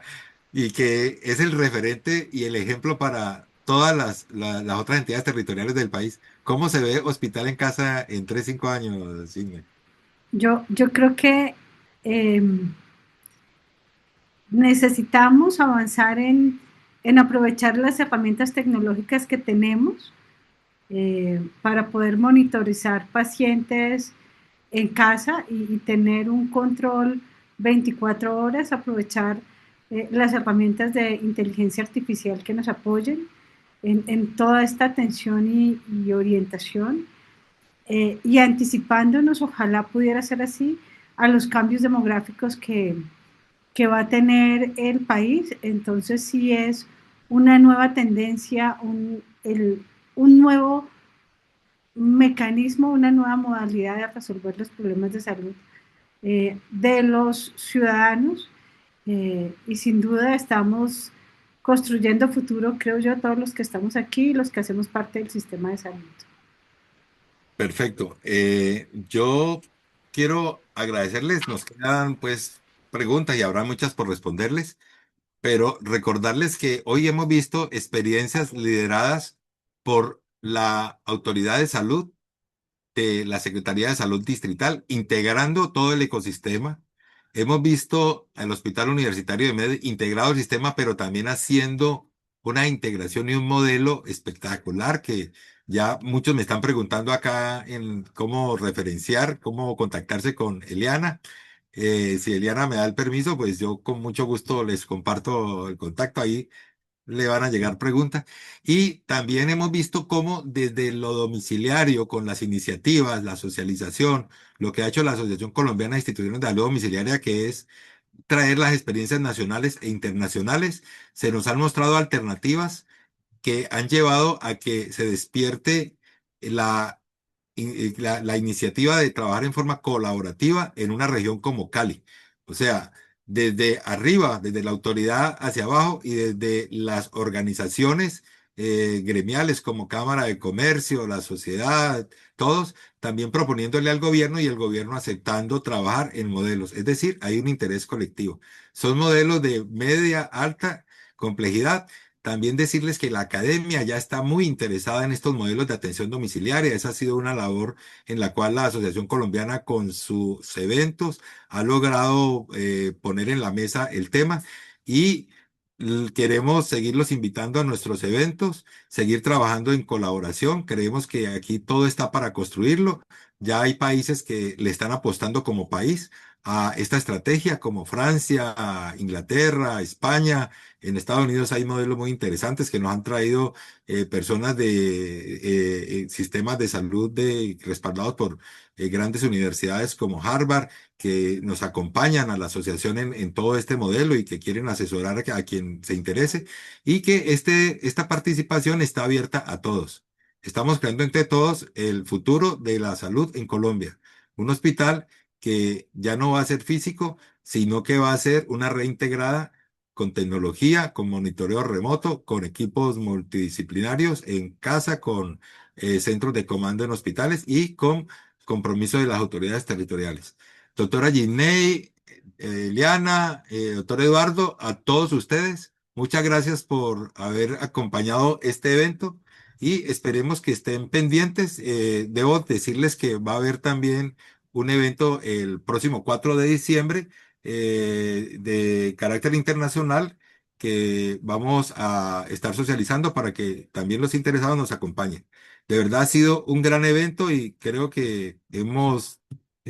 y que es el referente y el ejemplo para todas las otras entidades territoriales del país. ¿Cómo se ve hospital en casa en 3, 5 años, Signe? Yo creo que eh, necesitamos avanzar en aprovechar las herramientas tecnológicas que tenemos para poder monitorizar pacientes en casa y tener un control 24 horas, aprovechar las herramientas de inteligencia artificial que nos apoyen en toda esta atención y orientación y anticipándonos, ojalá pudiera ser así, a los cambios demográficos que va a tener el país. Entonces sí es una nueva tendencia, un nuevo mecanismo, una nueva modalidad de resolver los problemas de salud de los ciudadanos, y sin duda estamos construyendo futuro, creo yo, todos los que estamos aquí y los que hacemos parte del sistema de salud. Perfecto. Yo quiero agradecerles, nos quedan pues preguntas y habrá muchas por responderles, pero recordarles que hoy hemos visto experiencias lideradas por la Autoridad de Salud de la Secretaría de Salud Distrital, integrando todo el ecosistema. Hemos visto al Hospital Universitario de Med integrado el sistema, pero también haciendo una integración y un modelo espectacular que ya muchos me están preguntando acá en cómo referenciar, cómo contactarse con Eliana. Si Eliana me da el permiso, pues yo con mucho gusto les comparto el contacto ahí, le van a llegar preguntas. Y también hemos visto cómo desde lo domiciliario, con las iniciativas, la socialización, lo que ha hecho la Asociación Colombiana de Instituciones de Salud Domiciliaria, que es traer las experiencias nacionales e internacionales, se nos han mostrado alternativas que han llevado a que se despierte la, la iniciativa de trabajar en forma colaborativa en una región como Cali. O sea, desde arriba, desde la autoridad hacia abajo y desde las organizaciones gremiales como Cámara de Comercio, la sociedad, todos también proponiéndole al gobierno y el gobierno aceptando trabajar en modelos. Es decir, hay un interés colectivo. Son modelos de media, alta complejidad. También decirles que la academia ya está muy interesada en estos modelos de atención domiciliaria. Esa ha sido una labor en la cual la Asociación Colombiana con sus eventos ha logrado poner en la mesa el tema y queremos seguirlos invitando a nuestros eventos, seguir trabajando en colaboración. Creemos que aquí todo está para construirlo. Ya hay países que le están apostando como país a esta estrategia, como Francia, Inglaterra, España. En Estados Unidos hay modelos muy interesantes que nos han traído personas de sistemas de salud respaldados por grandes universidades como Harvard, que nos acompañan a la asociación en todo este modelo y que quieren asesorar a quien se interese y que esta participación está abierta a todos. Estamos creando entre todos el futuro de la salud en Colombia. Un hospital que ya no va a ser físico, sino que va a ser una red integrada con tecnología, con monitoreo remoto, con equipos multidisciplinarios en casa, con centros de comando en hospitales y con compromiso de las autoridades territoriales. Doctora Ginei, Eliana, doctor Eduardo, a todos ustedes, muchas gracias por haber acompañado este evento y esperemos que estén pendientes. Debo decirles que va a haber también un evento el próximo 4 de diciembre de carácter internacional que vamos a estar socializando para que también los interesados nos acompañen. De verdad ha sido un gran evento y creo que hemos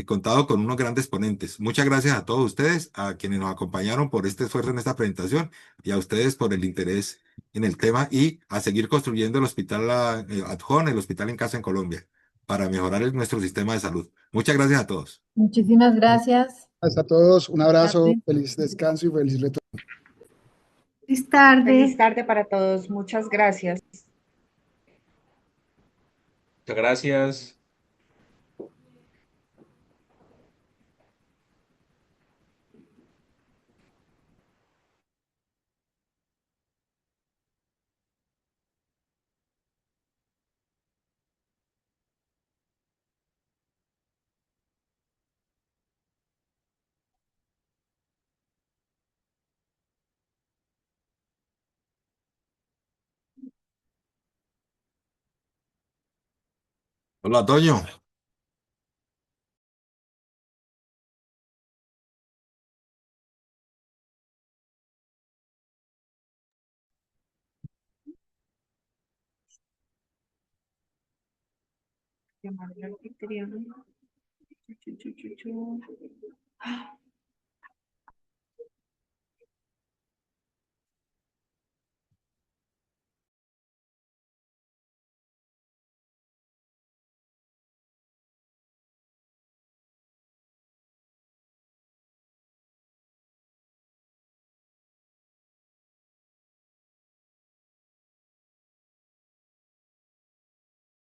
contado con unos grandes ponentes. Muchas gracias a todos ustedes, a quienes nos acompañaron por este esfuerzo en esta presentación y a ustedes por el interés en el tema y a seguir construyendo el hospital at home, el hospital en casa en Colombia, para mejorar nuestro sistema de salud. Muchas gracias a todos. Muchísimas gracias. Gracias a todos, un abrazo, Tarde. feliz descanso y feliz retorno. Feliz tarde. Feliz tarde para todos. Muchas gracias. Muchas gracias. Hola, Toño. Llamar al anfitrión. Chu, chu, chu, chu, chu.